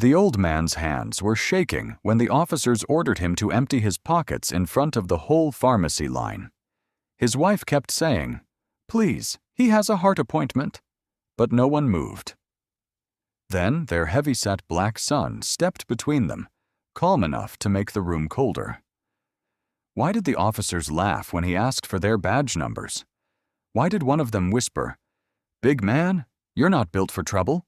The old man's hands were shaking when the officers ordered him to empty his pockets in front of the whole pharmacy line. His wife kept saying, "Please, he has a heart appointment," but no one moved. Then their heavy-set black son stepped between them, calm enough to make the room colder. Why did the officers laugh when he asked for their badge numbers? Why did one of them whisper, "Big man, you're not built for trouble"?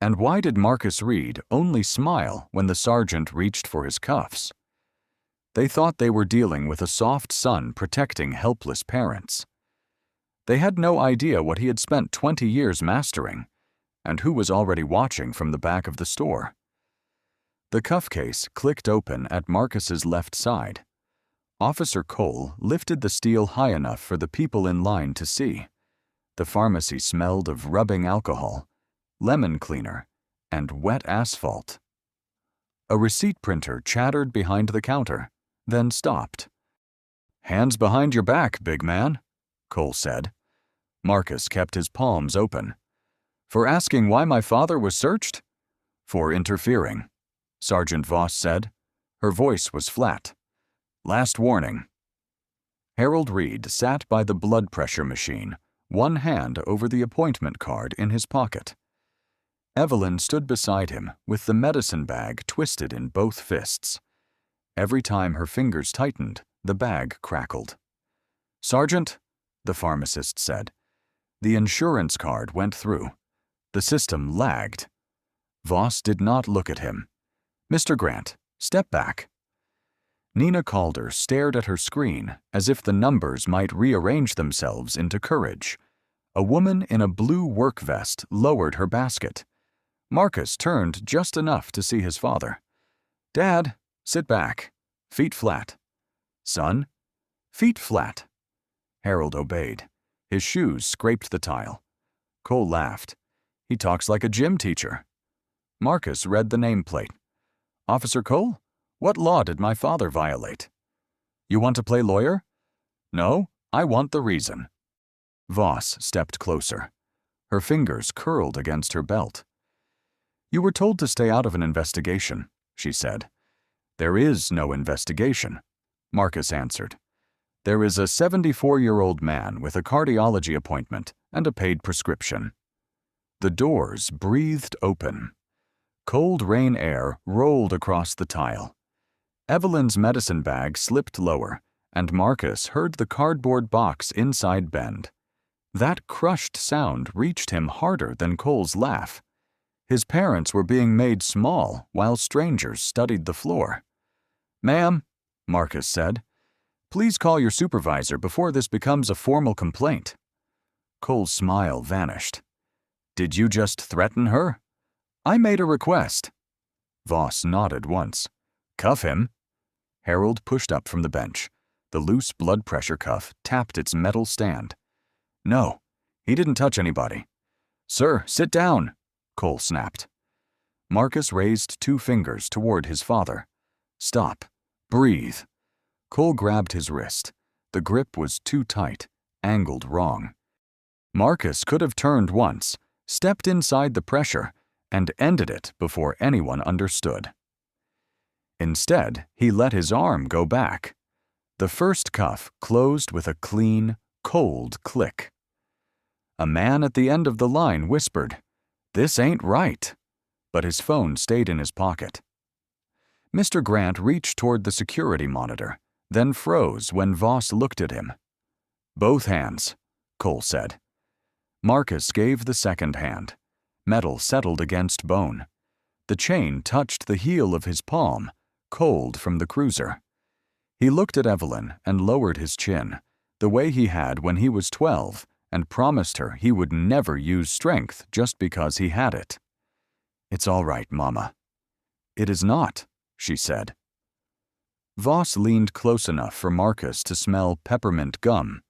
And why did Marcus Reed only smile when the sergeant reached for his cuffs? They thought they were dealing with a soft son protecting helpless parents. They had no idea what he had spent 20 years mastering, and who was already watching from the back of the store. The cuff case clicked open at Marcus's left side. Officer Cole lifted the steel high enough for the people in line to see. The pharmacy smelled of rubbing alcohol, lemon cleaner, and wet asphalt. A receipt printer chattered behind the counter, then stopped. "Hands behind your back, big man," Cole said. Marcus kept his palms open. "For asking why my father was searched?" "For interfering," Sergeant Voss said. Her voice was flat. "Last warning." Harold Reed sat by the blood pressure machine, one hand over the appointment card in his pocket. Evelyn stood beside him with the medicine bag twisted in both fists. Every time her fingers tightened, the bag crackled. "Sergeant," the pharmacist said. The insurance card went through. The system lagged. Voss did not look at him. "Mr. Grant, step back." Nina Calder stared at her screen as if the numbers might rearrange themselves into courage. A woman in a blue work vest lowered her basket. Marcus turned just enough to see his father. "Dad, sit back. Feet flat." "Son?" "Feet flat." Harold obeyed. His shoes scraped the tile. Cole laughed. "He talks like a gym teacher." Marcus read the nameplate. "Officer Cole, what law did my father violate?" "You want to play lawyer?" "No, I want the reason." Voss stepped closer. Her fingers curled against her belt. "You were told to stay out of an investigation," she said. "There is no investigation," Marcus answered. "There is a 74-year-old man with a cardiology appointment and a paid prescription." The doors breathed open. Cold rain air rolled across the tile. Evelyn's medicine bag slipped lower, and Marcus heard the cardboard box inside bend. That crushed sound reached him harder than Cole's laugh. His parents were being made small while strangers studied the floor. "Ma'am," Marcus said, "please call your supervisor before this becomes a formal complaint." Cole's smile vanished. "Did you just threaten her?" "I made a request." Voss nodded once. "Cuff him." Harold pushed up from the bench. The loose blood pressure cuff tapped its metal stand. "No, he didn't touch anybody." "Sir, sit down," Cole snapped. Marcus raised 2 fingers toward his father. "Stop. Breathe." Cole grabbed his wrist. The grip was too tight, angled wrong. Marcus could have turned once, stepped inside the pressure, and ended it before anyone understood. Instead, he let his arm go back. The first cuff closed with a clean, cold click. A man at the end of the line whispered, "This ain't right," but his phone stayed in his pocket. Mr. Grant reached toward the security monitor, then froze when Voss looked at him. "Both hands," Cole said. Marcus gave the second hand. Metal settled against bone. The chain touched the heel of his palm, cold from the cruiser. He looked at Evelyn and lowered his chin, the way he had when he was 12, and promised her he would never use strength just because he had it. "It's all right, Mama." "It is not," she said. Voss leaned close enough for Marcus to smell peppermint gum.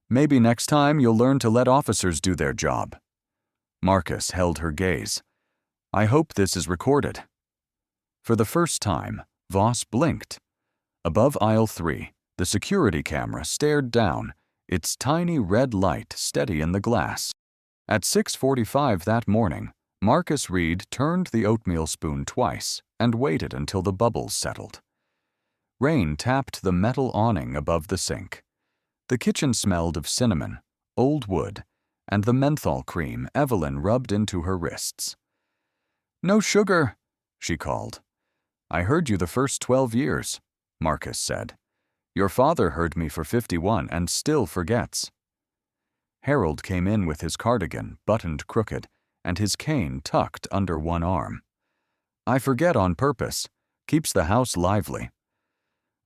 "Maybe next time you'll learn to let officers do their job." Marcus held her gaze. "I hope this is recorded." For the first time, Voss blinked. Above aisle 3, the security camera stared down, its tiny red light steady in the glass. At 6:45 that morning, Marcus Reed turned the oatmeal spoon twice and waited until the bubbles settled. Rain tapped the metal awning above the sink. The kitchen smelled of cinnamon, old wood, and the menthol cream Evelyn rubbed into her wrists. "No sugar," she called. "I heard you the first 12 years," Marcus said. "Your father heard me for 51 and still forgets." Harold came in with his cardigan buttoned crooked and his cane tucked under one arm. "I forget on purpose. Keeps the house lively."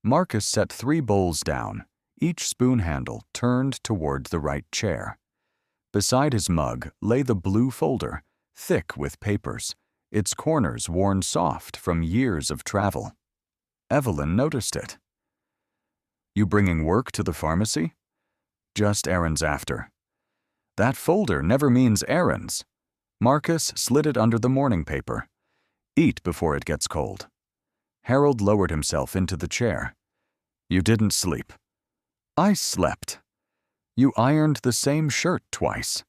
Marcus set 3 bowls down, each spoon handle turned toward the right chair. Beside his mug lay the blue folder, thick with papers, its corners worn soft from years of travel. Evelyn noticed it. "You bringing work to the pharmacy?" "Just errands after." "That folder never means errands." Marcus slid it under the morning paper. "Eat before it gets cold." Harold lowered himself into the chair. "You didn't sleep." "I slept." "You ironed the same shirt twice."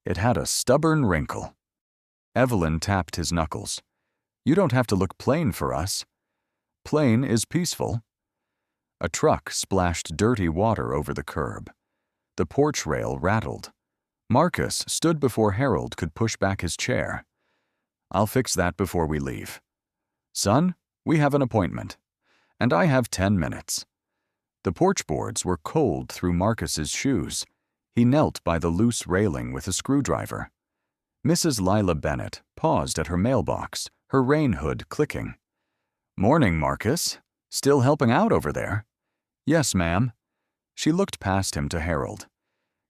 "It had a stubborn wrinkle." Evelyn tapped his knuckles. "You don't have to look plain for us." "Plain is peaceful." A truck splashed dirty water over the curb. The porch rail rattled. Marcus stood before Harold could push back his chair. "I'll fix that before we leave." "Son, we have an appointment. And I have 10 minutes." The porch boards were cold through Marcus's shoes. He knelt by the loose railing with a screwdriver. Mrs. Lila Bennett paused at her mailbox, her rain hood clicking. "Morning, Marcus. Still helping out over there?" "Yes, ma'am." She looked past him to Harold.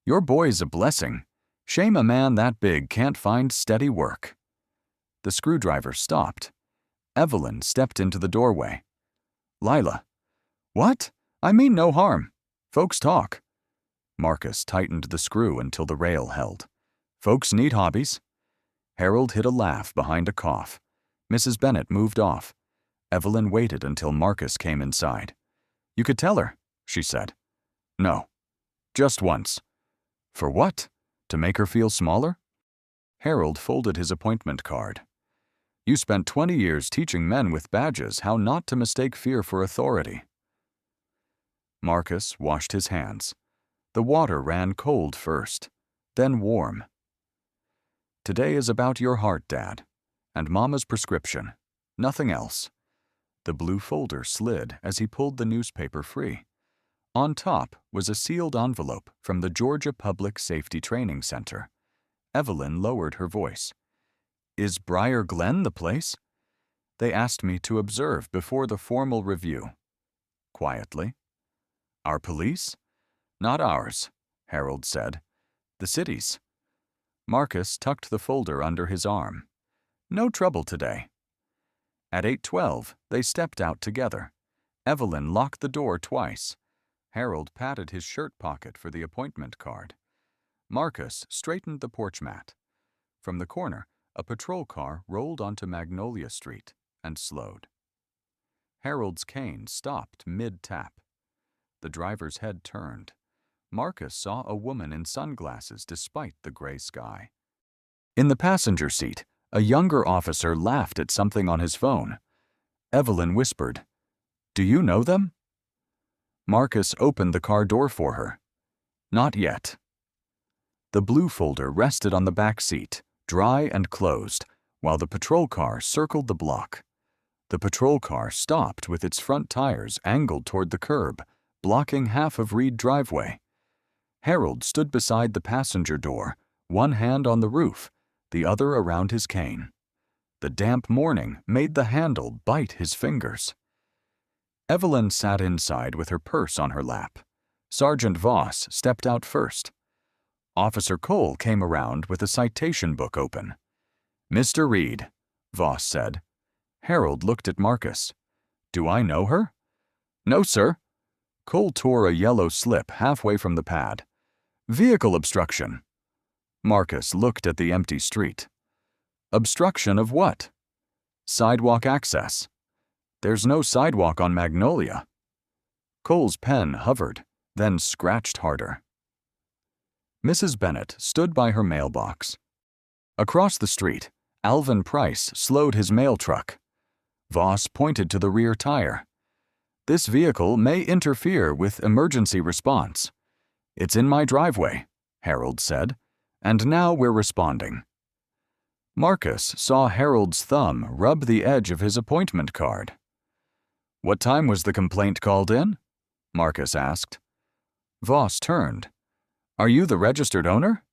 "Your boy's a blessing. Shame a man that big can't find steady work." The screwdriver stopped. Evelyn stepped into the doorway. "Lila." "What? I mean no harm. Folks talk." Marcus tightened the screw until the rail held. "Folks need hobbies." Harold hid a laugh behind a cough. Mrs. Bennett moved off. Evelyn waited until Marcus came inside. "You could tell her," she said. "No. Just once." "For what? To make her feel smaller?" Harold folded his appointment card. "You spent 20 years teaching men with badges how not to mistake fear for authority." Marcus washed his hands. The water ran cold first, then warm. "Today is about your heart, Dad, and Mama's prescription. Nothing else." The blue folder slid as he pulled the newspaper free. On top was a sealed envelope from the Georgia Public Safety Training Center. Evelyn lowered her voice. "Is Briar Glen the place?" "They asked me to observe before the formal review." Quietly. "Our police?" "Not ours," Harold said. "The city's." Marcus tucked the folder under his arm. "No trouble today." At 8:12, they stepped out together. Evelyn locked the door twice. Harold patted his shirt pocket for the appointment card. Marcus straightened the porch mat. From the corner, a patrol car rolled onto Magnolia Street and slowed. Harold's cane stopped mid-tap. The driver's head turned. Marcus saw a woman in sunglasses despite the gray sky. In the passenger seat, a younger officer laughed at something on his phone. Evelyn whispered, "Do you know them?" Marcus opened the car door for her. "Not yet." The blue folder rested on the back seat, dry and closed, while the patrol car circled the block. The patrol car stopped with its front tires angled toward the curb, blocking half of Reed driveway. Harold stood beside the passenger door, one hand on the roof, the other around his cane. The damp morning made the handle bite his fingers. Evelyn sat inside with her purse on her lap. Sergeant Voss stepped out first. Officer Cole came around with a citation book open. "Mr. Reed," Voss said. Harold looked at Marcus. "Do I know her?" "No, sir." Cole tore a yellow slip halfway from the pad. "Vehicle obstruction." Marcus looked at the empty street. "Obstruction of what?" "Sidewalk access." "There's no sidewalk on Magnolia." Cole's pen hovered, then scratched harder. Mrs. Bennett stood by her mailbox. Across the street, Alvin Price slowed his mail truck. Voss pointed to the rear tire. "This vehicle may interfere with emergency response." "It's in my driveway," Harold said, "and now we're responding." Marcus saw Harold's thumb rub the edge of his appointment card. "What time was the complaint called in?" Marcus asked. Voss turned. "Are you the registered owner?"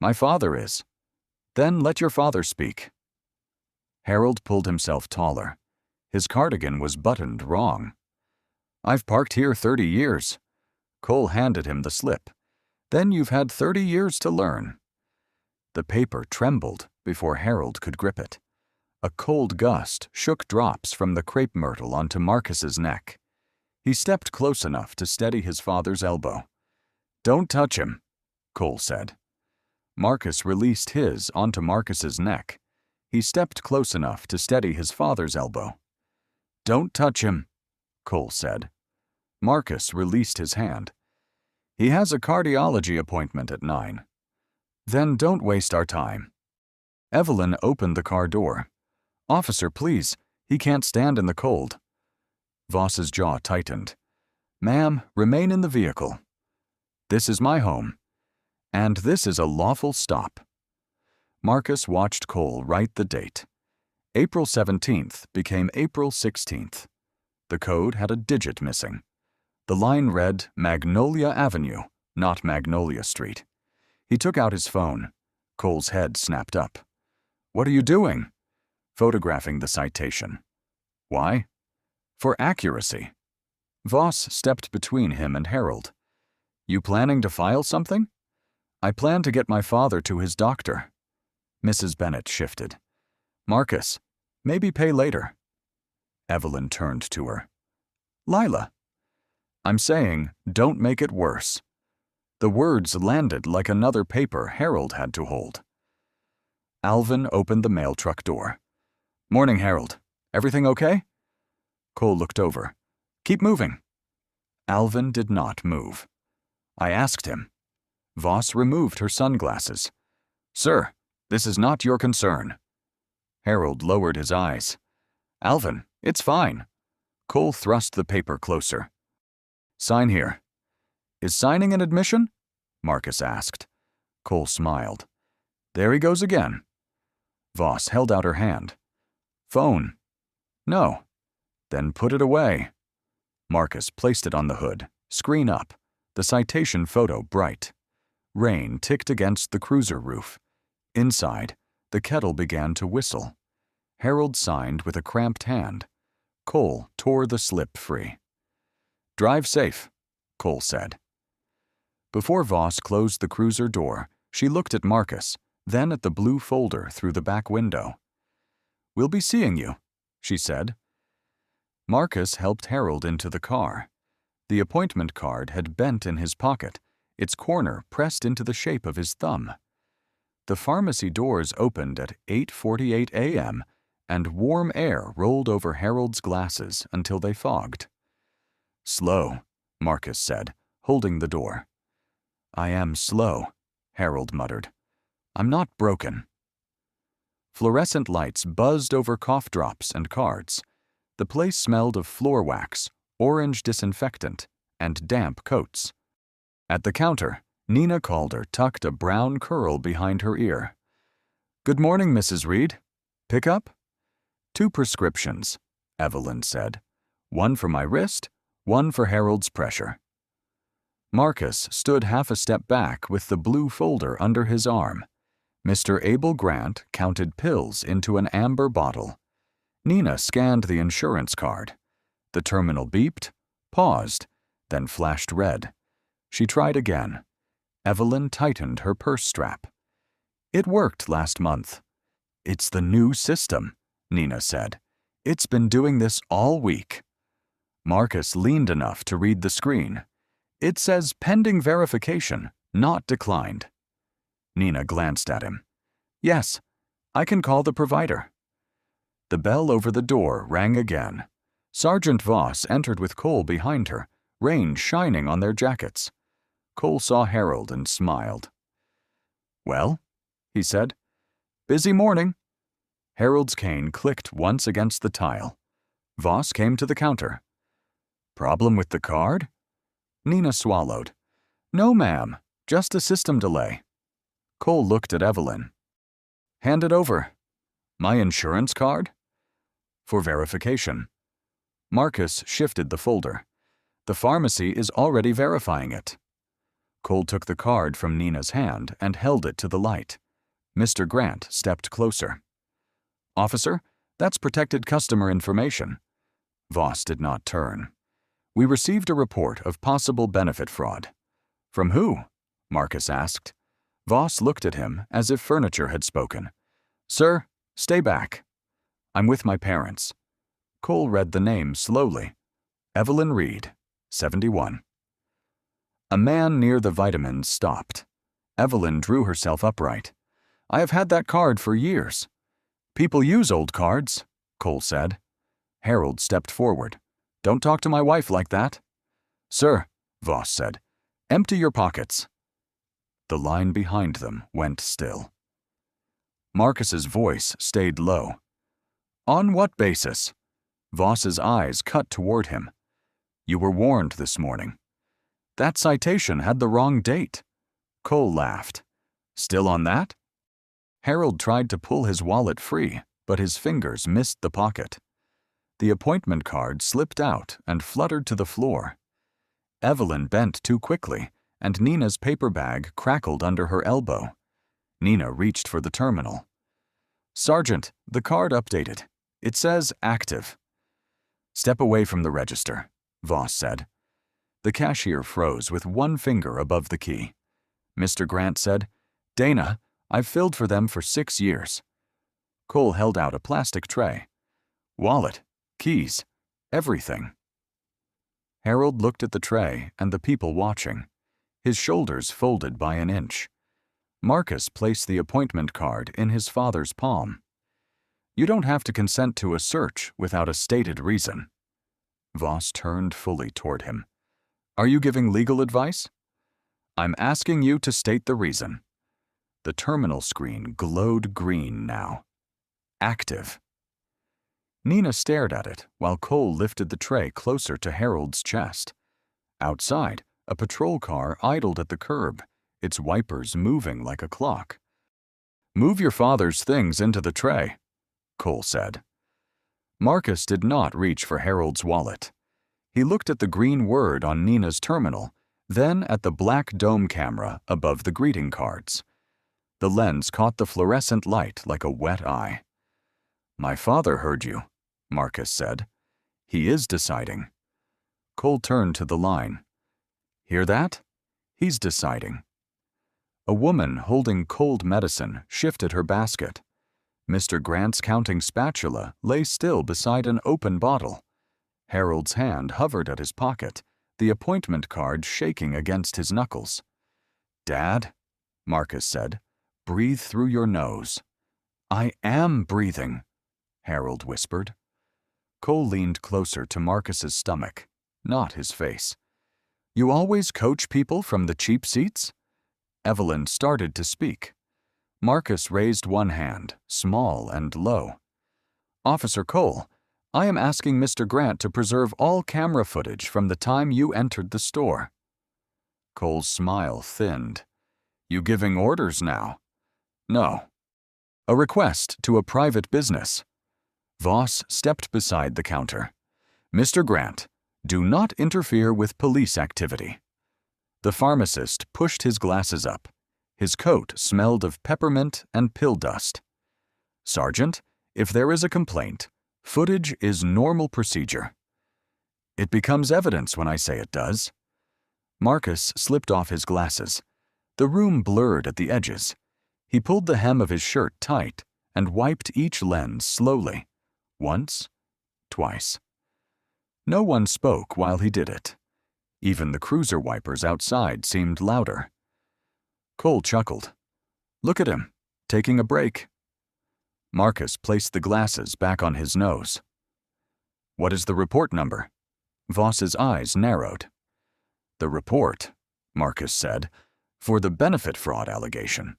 "My father is." "Then let your father speak." Harold pulled himself taller. His cardigan was buttoned wrong. "I've parked here 30 years. Cole handed him the slip. "Then you've had 30 years to learn." The paper trembled before Harold could grip it. A cold gust shook drops from the crepe myrtle onto Marcus's neck. He stepped close enough to steady his father's elbow. "Don't touch him," Cole said. Marcus released his onto Marcus's neck. He stepped close enough to steady his father's elbow. "Don't touch him," Cole said. Marcus released his hand. "He has a cardiology appointment at 9. "Then don't waste our time." Evelyn opened the car door. "Officer, please. He can't stand in the cold." Voss's jaw tightened. "Ma'am, remain in the vehicle. This is my home. And this is a lawful stop." Marcus watched Cole write the date. April 17th became April 16th. The code had a digit missing. The line read Magnolia Avenue, not Magnolia Street. He took out his phone. Cole's head snapped up. "What are you doing?" "Photographing the citation." "Why?" "For accuracy." Voss stepped between him and Harold. "You planning to file something?" "I plan to get my father to his doctor." Mrs. Bennet shifted. "Marcus, maybe pay later." Evelyn turned to her. "Lila." "I'm saying, don't make it worse." The words landed like another paper Harold had to hold. Alvin opened the mail truck door. "Morning, Harold. Everything okay?" Cole looked over. "Keep moving." Alvin did not move. "I asked him." Voss removed her sunglasses. "Sir, this is not your concern." Harold lowered his eyes. "Alvin, it's fine." Cole thrust the paper closer. "Sign here." "Is signing an admission?" Marcus asked. Cole smiled. "There he goes again." Voss held out her hand. "Phone." "No." "Then put it away." Marcus placed it on the hood, screen up, the citation photo bright. Rain ticked against the cruiser roof. Inside, the kettle began to whistle. Harold signed with a cramped hand. Cole tore the slip free. "Drive safe," Cole said. Before Voss closed the cruiser door, she looked at Marcus, then at the blue folder through the back window. "We'll be seeing you," she said. Marcus helped Harold into the car. The appointment card had bent in his pocket, its corner pressed into the shape of his thumb. The pharmacy doors opened at 8:48 a.m., and warm air rolled over Harold's glasses until they fogged. "Slow," Marcus said, holding the door. "I am slow," Harold muttered. "I'm not broken." Fluorescent lights buzzed over cough drops and cards. The place smelled of floor wax, orange disinfectant, and damp coats. At the counter, Nina Calder tucked a brown curl behind her ear. "Good morning, Mrs. Reed. Pick up?" "2 prescriptions," Evelyn said. "One for my wrist, one for Harold's pressure." Marcus stood half a step back with the blue folder under his arm. Mr. Abel Grant counted pills into an amber bottle. Nina scanned the insurance card. The terminal beeped, paused, then flashed red. She tried again. Evelyn tightened her purse strap. "It worked last month." "It's the new system," Nina said. "It's been doing this all week." Marcus leaned enough to read the screen. "It says pending verification, not declined." Nina glanced at him. "Yes, I can call the provider." The bell over the door rang again. Sergeant Voss entered with Cole behind her, rain shining on their jackets. Cole saw Harold and smiled. "Well?" he said. "Busy morning." Harold's cane clicked once against the tile. Voss came to the counter. "Problem with the card?" Nina swallowed. "No, ma'am. Just a system delay." Cole looked at Evelyn. "Hand it over." "My insurance card?" "For verification." Marcus shifted the folder. "The pharmacy is already verifying it." Cole took the card from Nina's hand and held it to the light. Mr. Grant stepped closer. "Officer, that's protected customer information." Voss did not turn. "We received a report of possible benefit fraud." "From who?" Marcus asked. Voss looked at him as if furniture had spoken. "Sir, stay back." "I'm with my parents." Cole read the name slowly. Evelyn Reed, 71. A man near the vitamins stopped. Evelyn drew herself upright. "I have had that card for years." "People use old cards," Cole said. Harold stepped forward. "Don't talk to my wife like that." "Sir," Voss said, "empty your pockets." The line behind them went still. Marcus's voice stayed low. "On what basis?" Voss's eyes cut toward him. "You were warned this morning." "That citation had the wrong date." Cole laughed. "Still on that?" Harold tried to pull his wallet free, but his fingers missed the pocket. The appointment card slipped out and fluttered to the floor. Evelyn bent too quickly, and Nina's paper bag crackled under her elbow. Nina reached for the terminal. "Sergeant, the card updated. It says active." "Step away from the register," Voss said. The cashier froze with one finger above the key. Mr. Grant said, "Dana, I've filled for them for 6 years." Cole held out a plastic tray. "Wallet, keys, everything." Harold looked at the tray and the people watching. His shoulders folded by an inch. Marcus placed the appointment card in his father's palm. "You don't have to consent to a search without a stated reason." Voss turned fully toward him. "Are you giving legal advice?" "I'm asking you to state the reason." The terminal screen glowed green now. Active. Nina stared at it while Cole lifted the tray closer to Harold's chest. Outside, a patrol car idled at the curb, its wipers moving like a clock. "Move your father's things into the tray," Cole said. Marcus did not reach for Harold's wallet. He looked at the green word on Nina's terminal, then at the black dome camera above the greeting cards. The lens caught the fluorescent light like a wet eye. "My father heard you," Marcus said. "He is deciding." Cole turned to the line. "Hear that? He's deciding." A woman holding cold medicine shifted her basket. Mr. Grant's counting spatula lay still beside an open bottle. Harold's hand hovered at his pocket, the appointment card shaking against his knuckles. "Dad," Marcus said, "breathe through your nose." "I am breathing," Harold whispered. Cole leaned closer to Marcus's stomach, not his face. "You always coach people from the cheap seats?" Evelyn started to speak. Marcus raised one hand, small and low. "Officer Cole, I am asking Mr. Grant to preserve all camera footage from the time you entered the store." Cole's smile thinned. "You giving orders now?" "No." "A request to a private business." Voss stepped beside the counter. "Mr. Grant, do not interfere with police activity." The pharmacist pushed his glasses up. His coat smelled of peppermint and pill dust. "Sergeant, if there is a complaint, footage is normal procedure." "It becomes evidence when I say it does." Marcus slipped off his glasses. The room blurred at the edges. He pulled the hem of his shirt tight and wiped each lens slowly. Once, twice. No one spoke while he did it. Even the cruiser wipers outside seemed louder. Cole chuckled. "Look at him, taking a break." Marcus placed the glasses back on his nose. "What is the report number?" Voss's eyes narrowed. "The report," Marcus said, "for the benefit fraud allegation.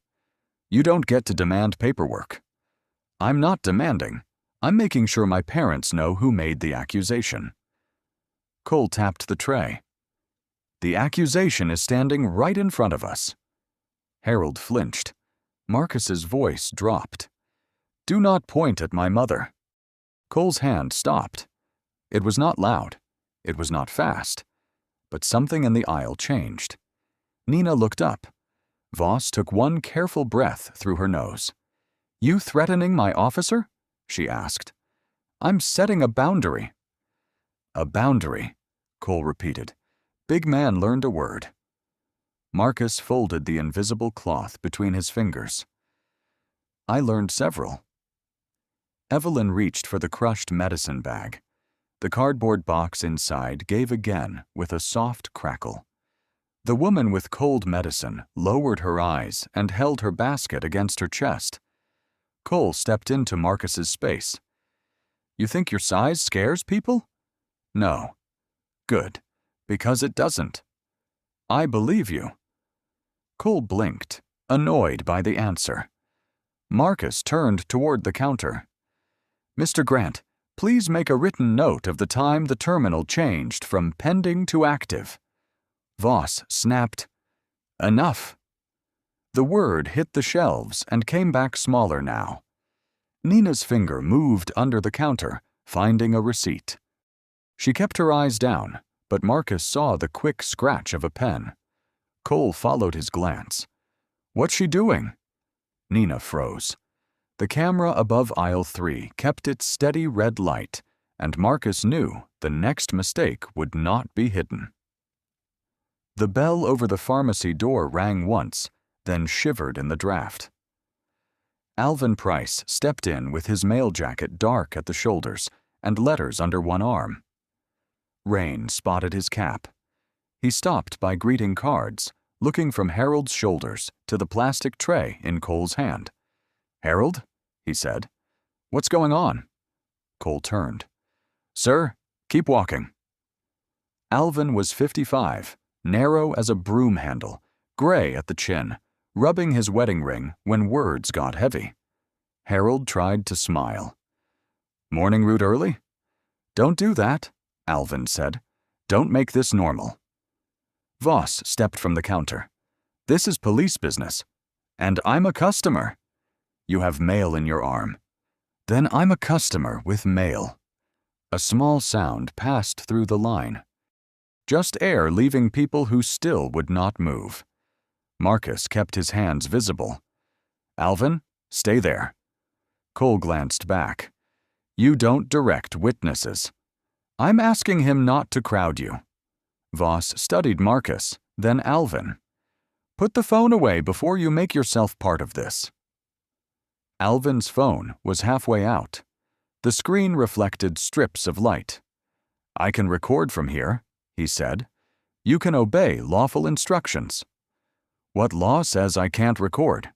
You don't get to demand paperwork." I'm not demanding. I'm making sure my parents know who made the accusation. Cole tapped the tray. The accusation is standing right in front of us. Harold flinched. Marcus's voice dropped. Do not point at my mother. Cole's hand stopped. It was not loud. It was not fast. But something in the aisle changed. Nina looked up. Voss took one careful breath through her nose. You threatening my officer? She asked. I'm setting a boundary. A boundary, Cole repeated. Big man learned a word. Marcus folded the invisible cloth between his fingers. I learned several. Evelyn reached for the crushed medicine bag. The cardboard box inside gave again with a soft crackle. The woman with cold medicine lowered her eyes and held her basket against her chest. Cole stepped into Marcus's space. You think your size scares people? No. Good, because it doesn't. I believe you. Cole blinked, annoyed by the answer. Marcus turned toward the counter. Mr. Grant, please make a written note of the time the terminal changed from pending to active. Voss snapped, Enough. The word hit the shelves and came back smaller now. Nina's finger moved under the counter, finding a receipt. She kept her eyes down, but Marcus saw the quick scratch of a pen. Cole followed his glance. What's she doing? Nina froze. The camera above aisle 3 kept its steady red light, and Marcus knew the next mistake would not be hidden. The bell over the pharmacy door rang once, then shivered in the draft. Alvin Price stepped in with his mail jacket dark at the shoulders and letters under one arm. Rain spotted his cap. He stopped by greeting cards, looking from Harold's shoulders to the plastic tray in Cole's hand. Harold, he said. What's going on? Cole turned. Sir, keep walking. Alvin was 55, narrow as a broom handle, gray at the chin, rubbing his wedding ring when words got heavy. Harold tried to smile. Morning route early? Don't do that, Alvin said. Don't make this normal. Voss stepped from the counter. This is police business. And I'm a customer. You have mail in your arm. Then I'm a customer with mail. A small sound passed through the line. Just air leaving people who still would not move. Marcus kept his hands visible. Alvin, stay there. Cole glanced back. You don't direct witnesses. I'm asking him not to crowd you. Voss studied Marcus, then Alvin. Put the phone away before you make yourself part of this. Alvin's phone was halfway out. The screen reflected strips of light. I can record from here, he said. You can obey lawful instructions. What law says I can't record?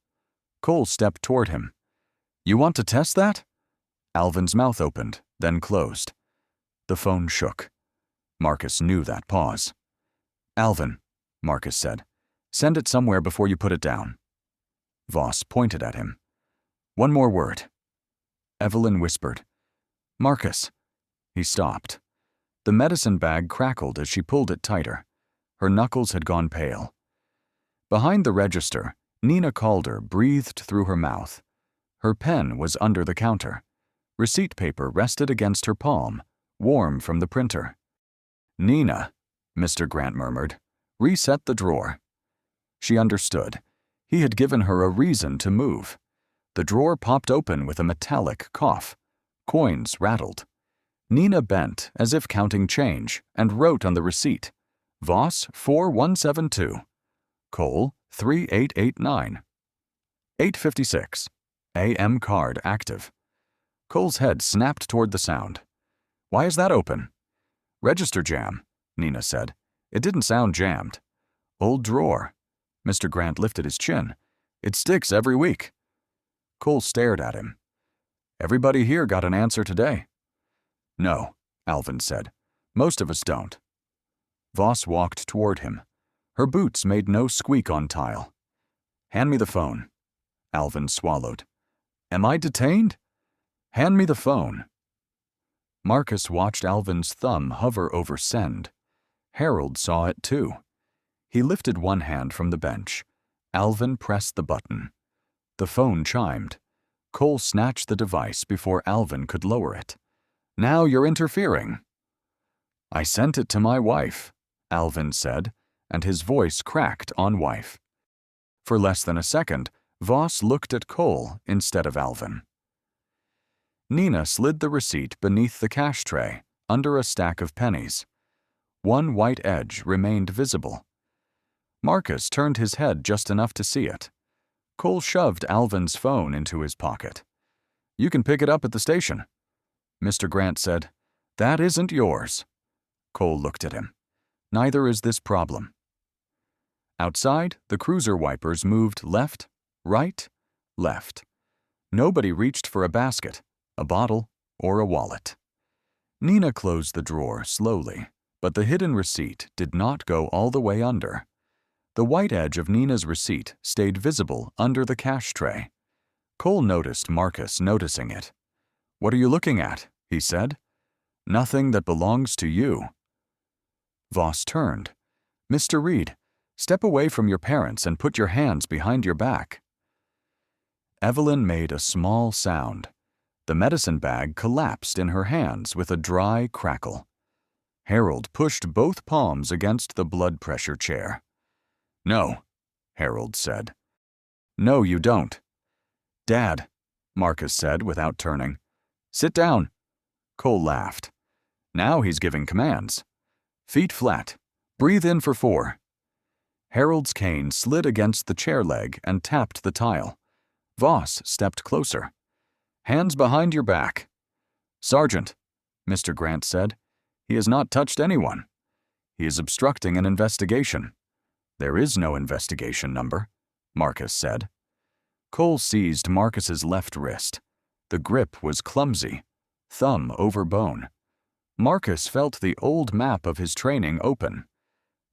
Cole stepped toward him. You want to test that? Alvin's mouth opened, then closed. The phone shook. Marcus knew that pause. Alvin, Marcus said, send it somewhere before you put it down. Voss pointed at him. One more word. Evelyn whispered. Marcus. He stopped. The medicine bag crackled as she pulled it tighter. Her knuckles had gone pale. Behind the register, Nina Calder breathed through her mouth. Her pen was under the counter. Receipt paper rested against her palm, warm from the printer. Nina, Mr. Grant murmured, reset the drawer. She understood. He had given her a reason to move. The drawer popped open with a metallic cough. Coins rattled. Nina bent as if counting change and wrote on the receipt, Voss 4172, Cole 3889. 8:56. AM card active. Cole's head snapped toward the sound. Why is that open? Register jam, Nina said. It didn't sound jammed. Old drawer. Mr. Grant lifted his chin. It sticks every week. Cole stared at him. Everybody here got an answer today. No, Alvin said. Most of us don't. Voss walked toward him. Her boots made no squeak on tile. Hand me the phone. Alvin swallowed. Am I detained? Hand me the phone. Marcus watched Alvin's thumb hover over send. Harold saw it too. He lifted one hand from the bench. Alvin pressed the button. The phone chimed. Cole snatched the device before Alvin could lower it. Now you're interfering. I sent it to my wife, Alvin said, and his voice cracked on wife. For less than a second, Voss looked at Cole instead of Alvin. Nina slid the receipt beneath the cash tray, under a stack of pennies. One white edge remained visible. Marcus turned his head just enough to see it. Cole shoved Alvin's phone into his pocket. You can pick it up at the station. Mr. Grant said, That isn't yours. Cole looked at him. Neither is this problem. Outside, the cruiser wipers moved left, right, left. Nobody reached for a basket, a bottle, or a wallet. Nina closed the drawer slowly, but the hidden receipt did not go all the way under. The white edge of Nina's receipt stayed visible under the cash tray. Cole noticed Marcus noticing it. What are you looking at? He said. Nothing that belongs to you. Voss turned. Mr. Reed, step away from your parents and put your hands behind your back. Evelyn made a small sound. The medicine bag collapsed in her hands with a dry crackle. Harold pushed both palms against the blood pressure chair. No, Harold said. No, you don't. Dad, Marcus said without turning. Sit down. Cole laughed. Now he's giving commands. Feet flat. Breathe in for 4. Harold's cane slid against the chair leg and tapped the tile. Voss stepped closer. Hands behind your back. Sergeant, Mr. Grant said. He has not touched anyone. He is obstructing an investigation. There is no investigation number, Marcus said. Cole seized Marcus's left wrist. The grip was clumsy, thumb over bone. Marcus felt the old map of his training open.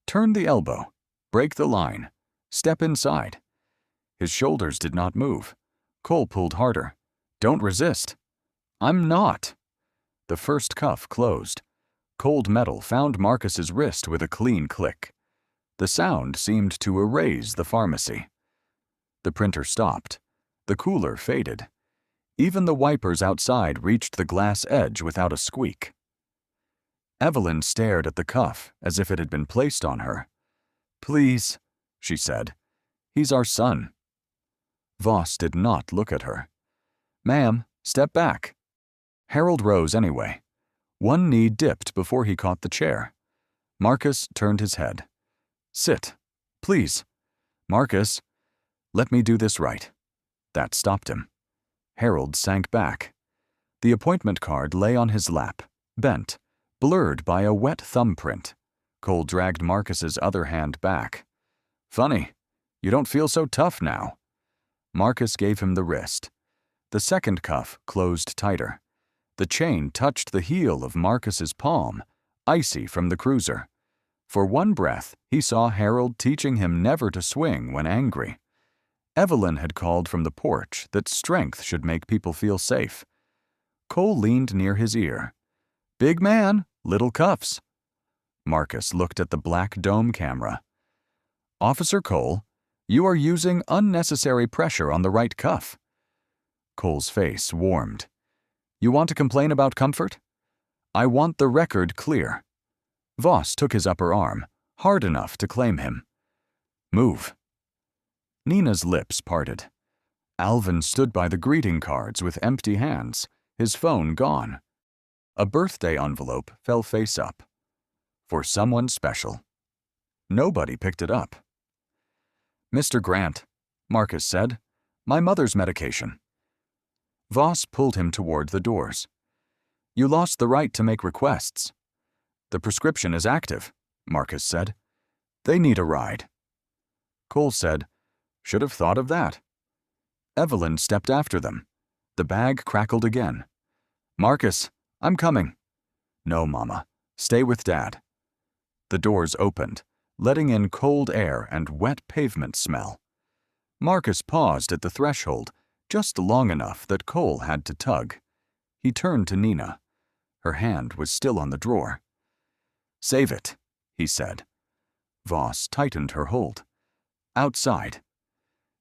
Turn the elbow, break the line, step inside. His shoulders did not move. Cole pulled harder. Don't resist. I'm not. The first cuff closed. Cold metal found Marcus's wrist with a clean click. The sound seemed to erase the pharmacy. The printer stopped. The cooler faded. Even the wipers outside reached the glass edge without a squeak. Evelyn stared at the cuff as if it had been placed on her. Please, she said. He's our son. Voss did not look at her. Ma'am, step back. Harold rose anyway. One knee dipped before he caught the chair. Marcus turned his head. Sit, please. Marcus, let me do this right. That stopped him. Harold sank back. The appointment card lay on his lap, bent, blurred by a wet thumbprint. Cole dragged Marcus's other hand back. Funny, you don't feel so tough now. Marcus gave him the wrist. The second cuff closed tighter. The chain touched the heel of Marcus's palm, icy from the cruiser. For one breath, he saw Harold teaching him never to swing when angry. Evelyn had called from the porch that strength should make people feel safe. Cole leaned near his ear. Big man, little cuffs. Marcus looked at the black dome camera. Officer Cole, you are using unnecessary pressure on the right cuff. Cole's face warmed. You want to complain about comfort? I want the record clear. Voss took his upper arm, hard enough to claim him. Move. Nina's lips parted. Alvin stood by the greeting cards with empty hands, his phone gone. A birthday envelope fell face up. For someone special. Nobody picked it up. Mr. Grant, Marcus said, my mother's medication. Voss pulled him toward the doors. You lost the right to make requests. The prescription is active, Marcus said. They need a ride. Cole said, should have thought of that. Evelyn stepped after them. The bag crackled again. Marcus, I'm coming. No, Mama. Stay with Dad. The doors opened, letting in cold air and wet pavement smell. Marcus paused at the threshold, just long enough that Cole had to tug. He turned to Nina. Her hand was still on the drawer. "Save it," he said. Voss tightened her hold. "Outside."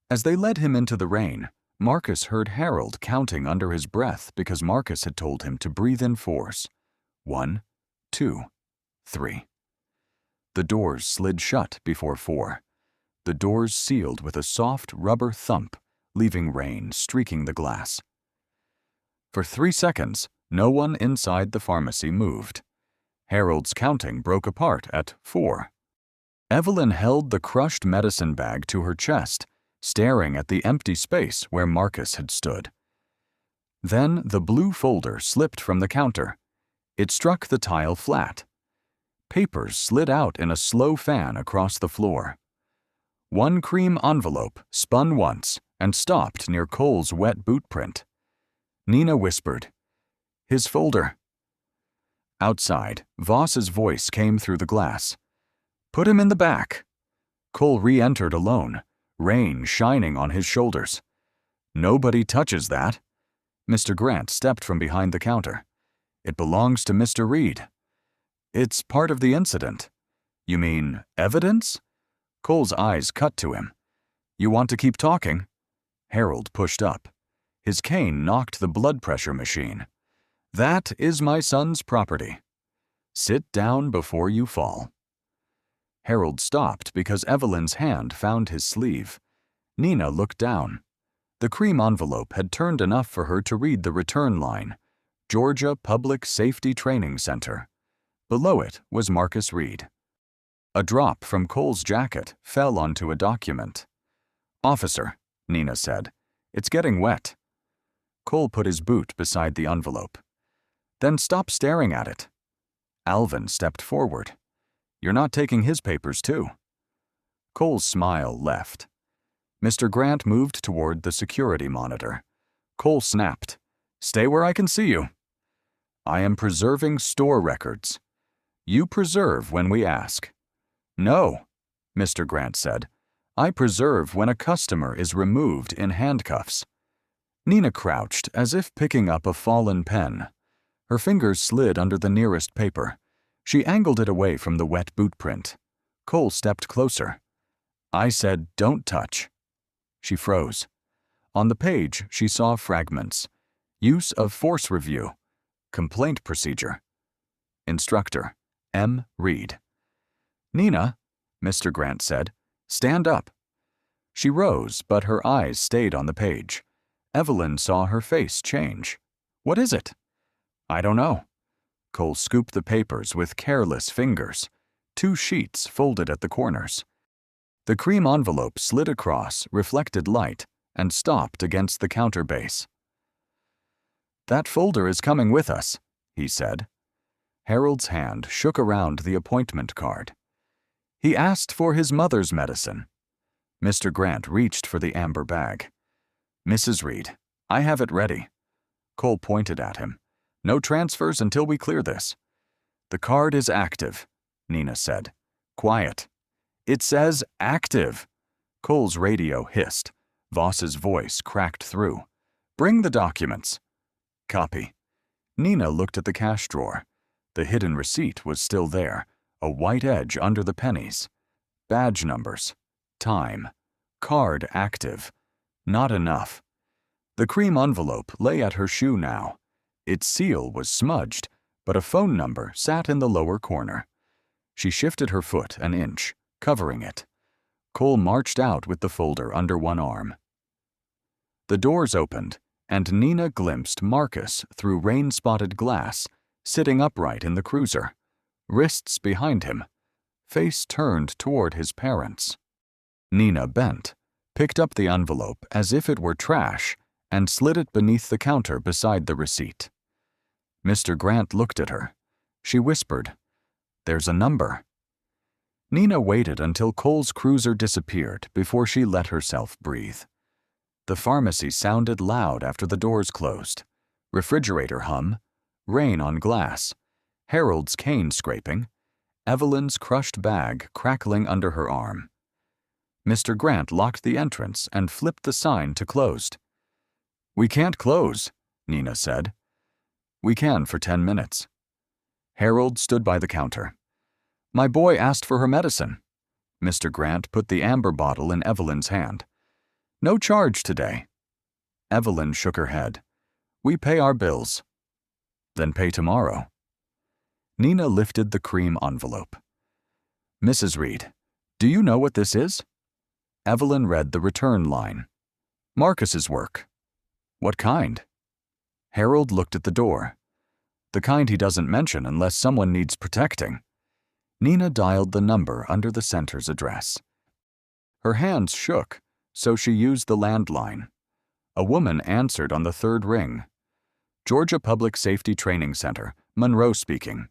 As they led him into the rain, Marcus heard Harold counting under his breath because Marcus had told him to breathe in 4s. 1, 2, 3. The doors slid shut before 4. The doors sealed with a soft rubber thump, leaving rain streaking the glass. For 3 seconds, no one inside the pharmacy moved. Harold's counting broke apart at 4. Evelyn held the crushed medicine bag to her chest, staring at the empty space where Marcus had stood. Then the blue folder slipped from the counter. It struck the tile flat. Papers slid out in a slow fan across the floor. One cream envelope spun once and stopped near Cole's wet boot print. Nina whispered, "His folder." Outside, Voss's voice came through the glass. "Put him in the back." Cole re-entered alone, rain shining on his shoulders. "Nobody touches that." Mr. Grant stepped from behind the counter. "It belongs to Mr. Reed." "It's part of the incident." "You mean evidence?" Cole's eyes cut to him. "You want to keep talking?" Harold pushed up. His cane knocked the blood pressure machine. "That is my son's property. Sit down before you fall." Harold stopped because Evelyn's hand found his sleeve. Nina looked down. The cream envelope had turned enough for her to read the return line, Georgia Public Safety Training Center. Below it was Marcus Reed. A drop from Cole's jacket fell onto a document. "Officer," Nina said, "it's getting wet." Cole put his boot beside the envelope. "Then stop staring at it." Alvin stepped forward. "You're not taking his papers, too." Cole's smile left. Mr. Grant moved toward the security monitor. Cole snapped, "Stay where I can see you." "I am preserving store records." "You preserve when we ask." "No," Mr. Grant said. "I preserve when a customer is removed in handcuffs." Nina crouched as if picking up a fallen pen. Her fingers slid under the nearest paper. She angled it away from the wet boot print. Cole stepped closer. "I said, don't touch." She froze. On the page, she saw fragments. Use of force review. Complaint procedure. Instructor, M. Reed. "Nina," Mr. Grant said, "stand up." She rose, but her eyes stayed on the page. Evelyn saw her face change. "What is it?" "I don't know." Cole scooped the papers with careless fingers. 2 sheets folded at the corners. The cream envelope slid across, reflected light, and stopped against the counter base. "That folder is coming with us," he said. Harold's hand shook around the appointment card. "He asked for his mother's medicine." Mr. Grant reached for the amber bag. "Mrs. Reed, I have it ready." Cole pointed at him. "No transfers until we clear this." "The card is active," Nina said. "Quiet." "It says active." Cole's radio hissed. Voss's voice cracked through. "Bring the documents." "Copy." Nina looked at the cash drawer. The hidden receipt was still there, a white edge under the pennies. Badge numbers. Time. Card active. Not enough. The cream envelope lay at her shoe now. Its seal was smudged, but a phone number sat in the lower corner. She shifted her foot an inch, covering it. Cole marched out with the folder under one arm. The doors opened, and Nina glimpsed Marcus through rain-spotted glass, sitting upright in the cruiser, wrists behind him, face turned toward his parents. Nina bent, picked up the envelope as if it were trash, and slid it beneath the counter beside the receipt. Mr. Grant looked at her. She whispered, "There's a number." Nina waited until Cole's cruiser disappeared before she let herself breathe. The pharmacy sounded loud after the doors closed. Refrigerator hum, rain on glass, Harold's cane scraping, Evelyn's crushed bag crackling under her arm. Mr. Grant locked the entrance and flipped the sign to closed. "We can't close," Nina said. We can for 10 minutes. Harold stood by the counter. My boy asked for her medicine. Mr. Grant put the amber bottle in Evelyn's hand. No charge today. Evelyn shook her head. We pay our bills. Then pay tomorrow. Nina lifted the cream envelope. Mrs. Reed, do you know what this is? Evelyn read the return line. Marcus's work. What kind? Harold looked at the door. The kind he doesn't mention unless someone needs protecting. Nina dialed the number under the center's address. Her hands shook, so she used the landline. A woman answered on the third ring. Georgia Public Safety Training Center, Monroe speaking.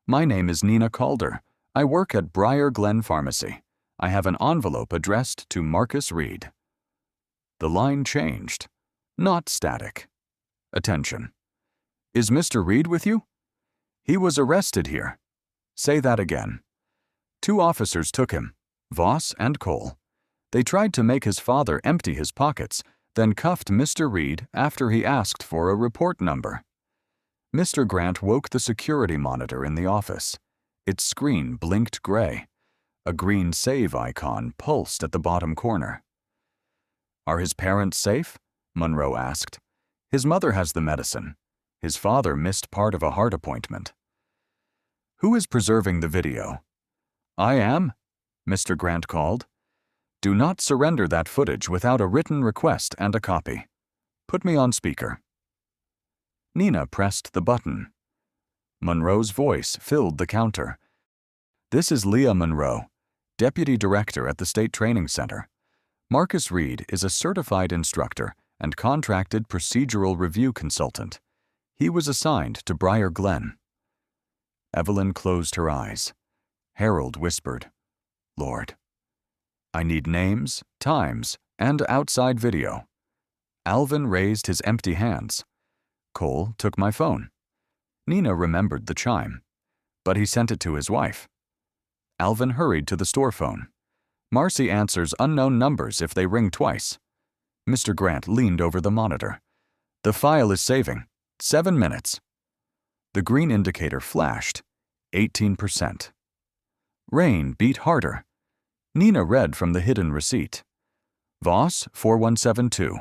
My name is Nina Calder. I work at Briar Glen Pharmacy. I have an envelope addressed to Marcus Reed. The line changed. Not static. Attention. Is Mr. Reed with you? He was arrested here. Say that again. 2 officers took him, Voss and Cole. They tried to make his father empty his pockets, then cuffed Mr. Reed after he asked for a report number. Mr. Grant woke the security monitor in the office. Its screen blinked gray. A green save icon pulsed at the bottom corner. Are his parents safe? Monroe asked. His mother has the medicine. His father missed part of a heart appointment. Who is preserving the video? I am, Mr. Grant called. Do not surrender that footage without a written request and a copy. Put me on speaker. Nina pressed the button. Monroe's voice filled the counter. This is Leah Monroe, Deputy Director at the State Training Center. Marcus Reed is a certified instructor and contracted procedural review consultant. He was assigned to Briar Glen. Evelyn closed her eyes. Harold whispered, Lord. I need names, times, and outside video. Alvin raised his empty hands. Cole took my phone. Nina remembered the chime, but he sent it to his wife. Alvin hurried to the store phone. Marcy answers unknown numbers if they ring twice. Mr. Grant leaned over the monitor. The file is saving. 7 minutes. The green indicator flashed. 18%. Rain beat harder. Nina read from the hidden receipt. Voss 4172.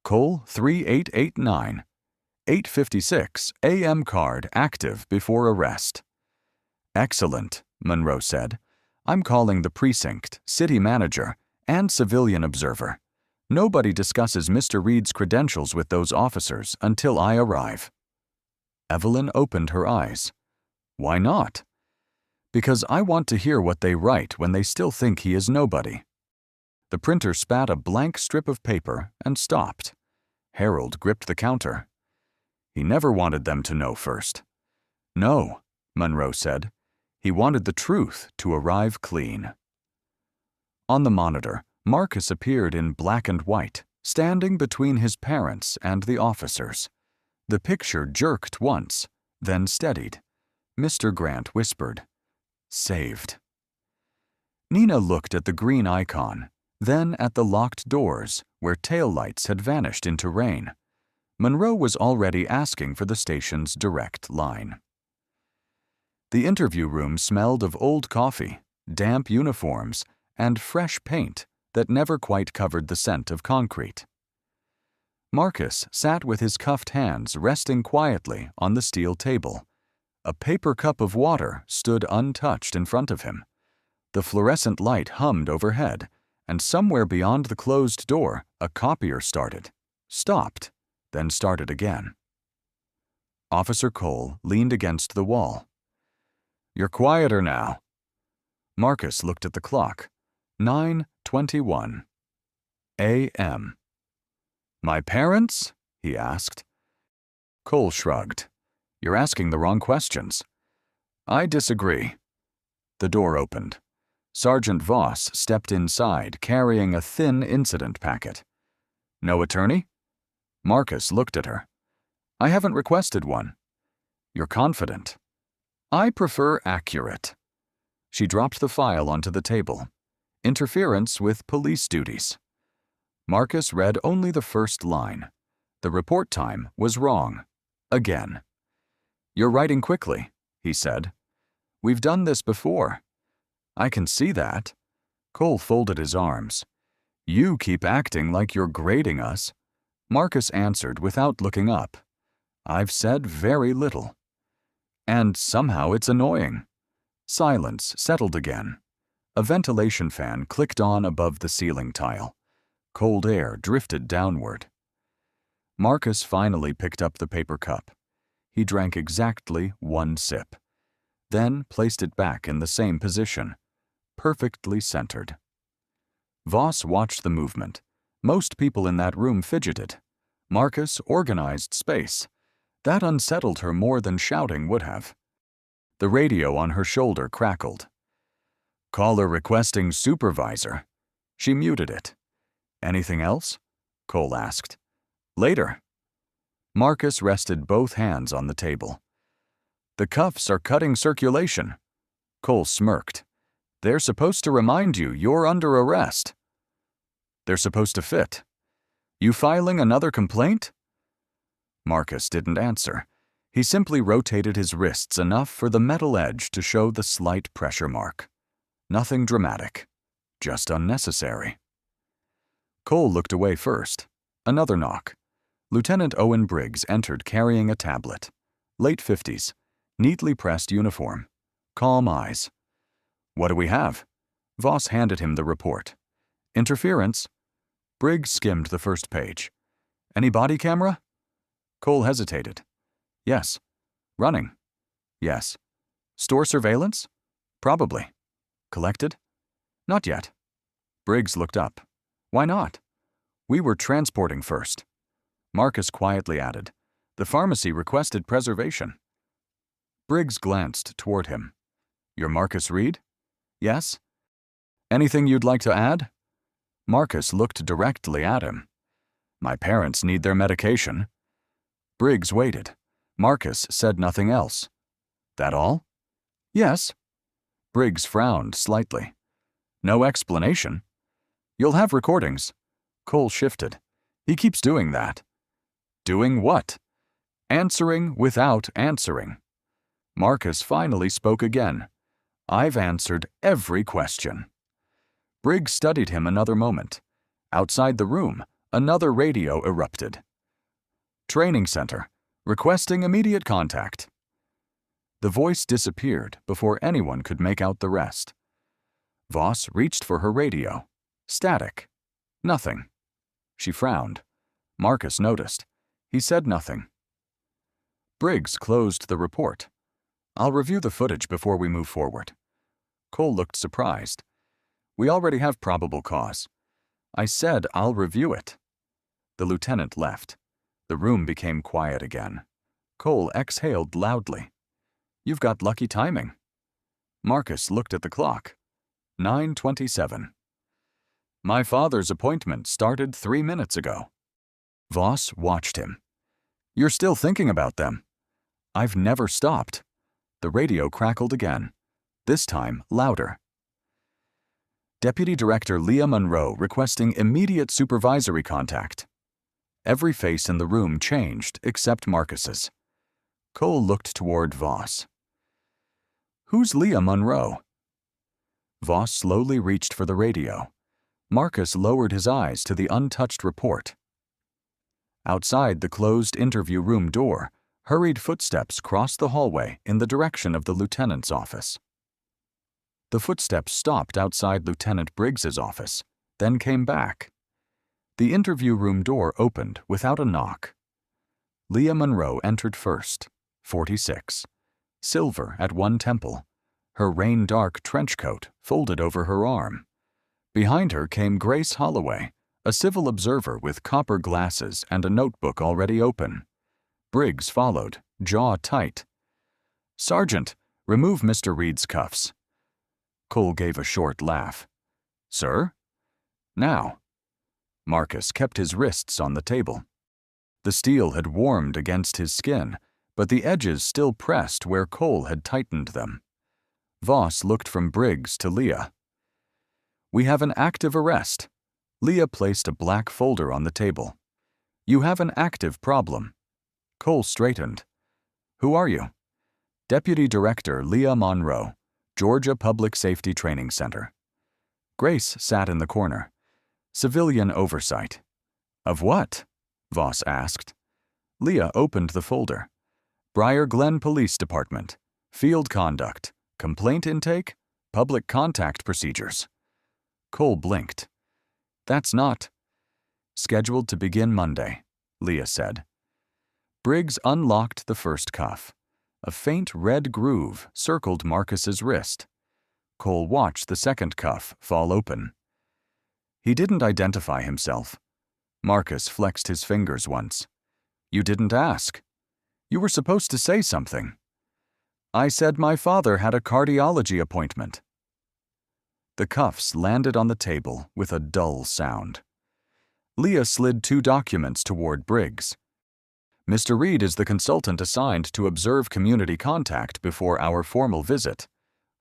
Cole 3889. 8:56 a.m. card active before arrest. Excellent, Monroe said. I'm calling the precinct, city manager, and civilian observer. Nobody discusses Mr. Reed's credentials with those officers until I arrive. Evelyn opened her eyes. Why not? Because I want to hear what they write when they still think he is nobody. The printer spat a blank strip of paper and stopped. Harold gripped the counter. He never wanted them to know first. No, Monroe said. He wanted the truth to arrive clean. On the monitor, Marcus appeared in black and white, standing between his parents and the officers. The picture jerked once, then steadied. Mr. Grant whispered, Saved. Nina looked at the green icon, then at the locked doors where taillights had vanished into rain. Monroe was already asking for the station's direct line. The interview room smelled of old coffee, damp uniforms, and fresh paint that never quite covered the scent of concrete. Marcus sat with his cuffed hands resting quietly on the steel table. A paper cup of water stood untouched in front of him. The fluorescent light hummed overhead, and somewhere beyond the closed door, a copier started, stopped, then started again. Officer Cole leaned against the wall. You're quieter now. Marcus looked at the clock. 9:21 a.m. My parents? He asked. Cole shrugged. You're asking the wrong questions. I disagree. The door opened. Sergeant Voss stepped inside, carrying a thin incident packet. No attorney? Marcus looked at her. I haven't requested one. You're confident. I prefer accurate. She dropped the file onto the table. Interference with police duties. Marcus read only the first line. The report time was wrong. Again. You're writing quickly, he said. We've done this before. I can see that. Cole folded his arms. You keep acting like you're grading us. Marcus answered without looking up. I've said very little. And somehow it's annoying. Silence settled again. A ventilation fan clicked on above the ceiling tile. Cold air drifted downward. Marcus finally picked up the paper cup. He drank exactly one sip, then placed it back in the same position, perfectly centered. Voss watched the movement. Most people in that room fidgeted. Marcus organized space. That unsettled her more than shouting would have. The radio on her shoulder crackled. Caller requesting supervisor. She muted it. Anything else? Cole asked. Later. Marcus rested both hands on the table. The cuffs are cutting circulation. Cole smirked. They're supposed to remind you you're under arrest. They're supposed to fit. You filing another complaint? Marcus didn't answer. He simply rotated his wrists enough for the metal edge to show the slight pressure mark. Nothing dramatic, just unnecessary. Cole looked away first. Another knock. Lieutenant Owen Briggs entered carrying a tablet. Late 50s, neatly pressed uniform, calm eyes. What do we have? Voss handed him the report. Interference. Briggs skimmed the first page. Any body camera? Cole hesitated. Yes. Running? Yes. Store surveillance? Probably. Collected? Not yet. Briggs looked up. Why not? We were transporting first. Marcus quietly added, the pharmacy requested preservation. Briggs glanced toward him. You're Marcus Reed? Yes. Anything you'd like to add? Marcus looked directly at him. My parents need their medication. Briggs waited. Marcus said nothing else. That all? Yes. Briggs frowned slightly. No explanation. You'll have recordings. Cole shifted. He keeps doing that. Doing what? Answering without answering. Marcus finally spoke again. I've answered every question. Briggs studied him another moment. Outside the room, another radio erupted. Training center, requesting immediate contact. The voice disappeared before anyone could make out the rest. Voss reached for her radio. Static. Nothing. She frowned. Marcus noticed. He said nothing. Briggs closed the report. I'll review the footage before we move forward. Cole looked surprised. We already have probable cause. I said I'll review it. The lieutenant left. The room became quiet again. Cole exhaled loudly. You've got lucky timing. Marcus looked at the clock. 9:27. My father's appointment started 3 minutes ago. Voss watched him. You're still thinking about them. I've never stopped. The radio crackled again, this time louder. Deputy Director Leah Monroe requesting immediate supervisory contact. Every face in the room changed except Marcus's. Cole looked toward Voss. Who's Leah Monroe? Voss slowly reached for the radio. Marcus lowered his eyes to the untouched report. Outside the closed interview room door, hurried footsteps crossed the hallway in the direction of the lieutenant's office. The footsteps stopped outside Lieutenant Briggs's office, then came back. The interview room door opened without a knock. Leah Monroe entered first, 46, silver at one temple, her rain-dark trench coat folded over her arm. Behind her came Grace Holloway, a civil observer with copper glasses and a notebook already open. Briggs followed, jaw tight. Sergeant, remove Mr. Reed's cuffs. Cole gave a short laugh. Sir? Now. Marcus kept his wrists on the table. The steel had warmed against his skin, but the edges still pressed where Cole had tightened them. Voss looked from Briggs to Leah. We have an active arrest. Leah placed a black folder on the table. You have an active problem. Cole straightened. Who are you? Deputy Director Leah Monroe, Georgia Public Safety Training Center. Grace sat in the corner. Civilian oversight. Of what? Voss asked. Leah opened the folder. Briar Glen Police Department. Field conduct. Complaint intake. Public contact procedures. Cole blinked. That's not. Scheduled to begin Monday, Leah said. Briggs unlocked the first cuff. A faint red groove circled Marcus's wrist. Cole watched the second cuff fall open. He didn't identify himself. Marcus flexed his fingers once. You didn't ask. You were supposed to say something. I said my father had a cardiology appointment. The cuffs landed on the table with a dull sound. Leah slid 2 documents toward Briggs. Mr. Reed is the consultant assigned to observe community contact before our formal visit.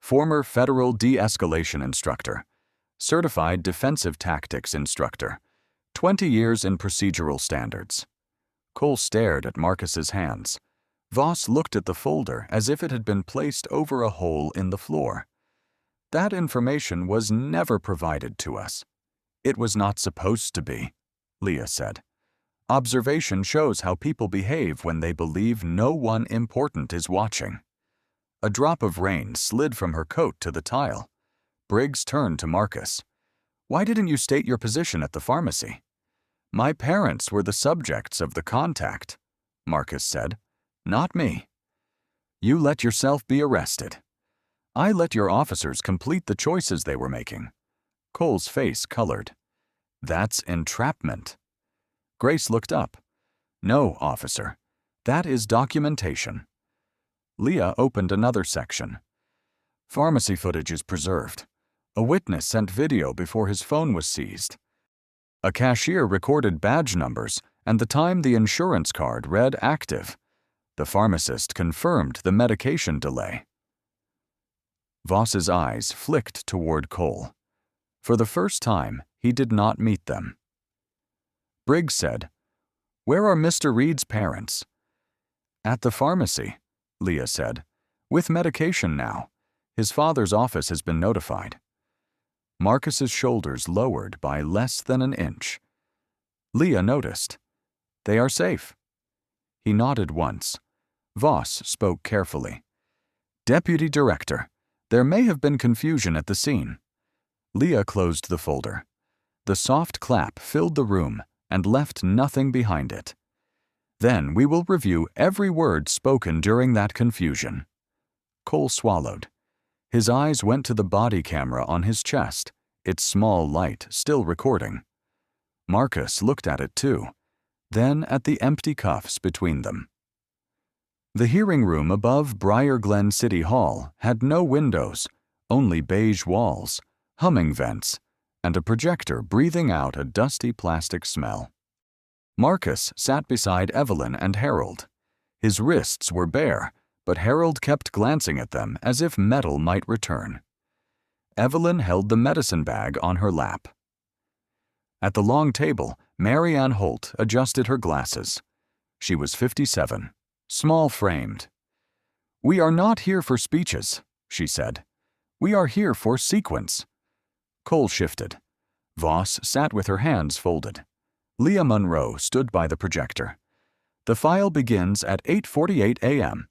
Former federal de-escalation instructor. Certified defensive tactics instructor. 20 years in procedural standards. Cole stared at Marcus's hands. Voss looked at the folder as if it had been placed over a hole in the floor. That information was never provided to us. It was not supposed to be, Leah said. Observation shows how people behave when they believe no one important is watching. A drop of rain slid from her coat to the tile. Briggs turned to Marcus. Why didn't you state your position at the pharmacy? My parents were the subjects of the contact, Marcus said. Not me. You let yourself be arrested. I let your officers complete the choices they were making. Cole's face colored. That's entrapment. Grace looked up. No, officer. That is documentation. Leah opened another section. Pharmacy footage is preserved. A witness sent video before his phone was seized. A cashier recorded badge numbers and the time the insurance card read active. The pharmacist confirmed the medication delay. Voss's eyes flicked toward Cole. For the first time, he did not meet them. Briggs said, Where are Mr. Reed's parents? At the pharmacy, Leah said. With medication now. His father's office has been notified. Marcus's shoulders lowered by less than an inch. Leah noticed. They are safe. He nodded once. Voss spoke carefully. Deputy Director, there may have been confusion at the scene. Leah closed the folder. The soft clap filled the room and left nothing behind it. Then we will review every word spoken during that confusion. Cole swallowed. His eyes went to the body camera on his chest, its small light still recording. Marcus looked at it too, then at the empty cuffs between them. The hearing room above Briar Glen City Hall had no windows, only beige walls, humming vents, and a projector breathing out a dusty plastic smell. Marcus sat beside Evelyn and Harold. His wrists were bare, but Harold kept glancing at them as if metal might return. Evelyn held the medicine bag on her lap. At the long table, Mary Ann Holt adjusted her glasses. She was 57, small-framed. We are not here for speeches, she said. We are here for sequence. Cole shifted. Voss sat with her hands folded. Leah Monroe stood by the projector. The file begins at 8:48 a.m.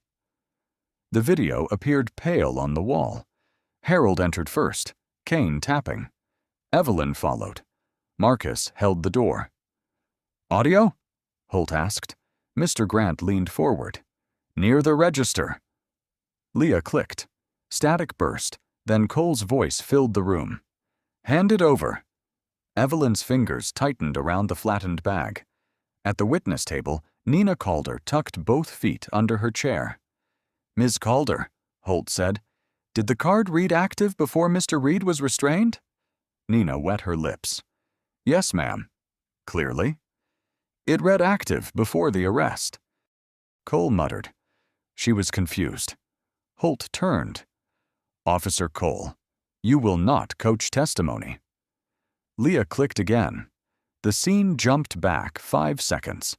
The video appeared pale on the wall. Harold entered first, cane tapping. Evelyn followed. Marcus held the door. Audio? Holt asked. Mr. Grant leaned forward. Near the register. Leah clicked. Static burst, then Cole's voice filled the room. Hand it over. Evelyn's fingers tightened around the flattened bag. At the witness table, Nina Calder tucked both feet under her chair. Ms. Calder, Holt said, did the card read active before Mr. Reed was restrained? Nina wet her lips. Yes, ma'am. Clearly. It read active before the arrest. Cole muttered. She was confused. Holt turned. Officer Cole, you will not coach testimony. Leah clicked again. The scene jumped back 5 seconds.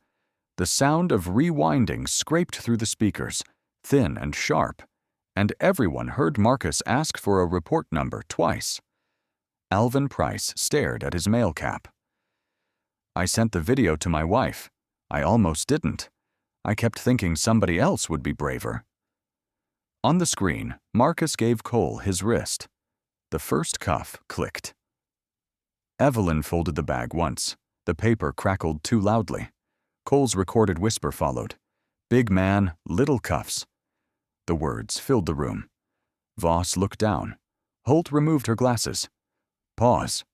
The sound of rewinding scraped through the speakers, thin and sharp, and everyone heard Marcus ask for a report number twice. Alvin Price stared at his mail cap. I sent the video to my wife. I almost didn't. I kept thinking somebody else would be braver. On the screen, Marcus gave Cole his wrist. The first cuff clicked. Evelyn folded the bag once. The paper crackled too loudly. Cole's recorded whisper followed. Big man, little cuffs. The words filled the room. Voss looked down. Holt removed her glasses. Pause.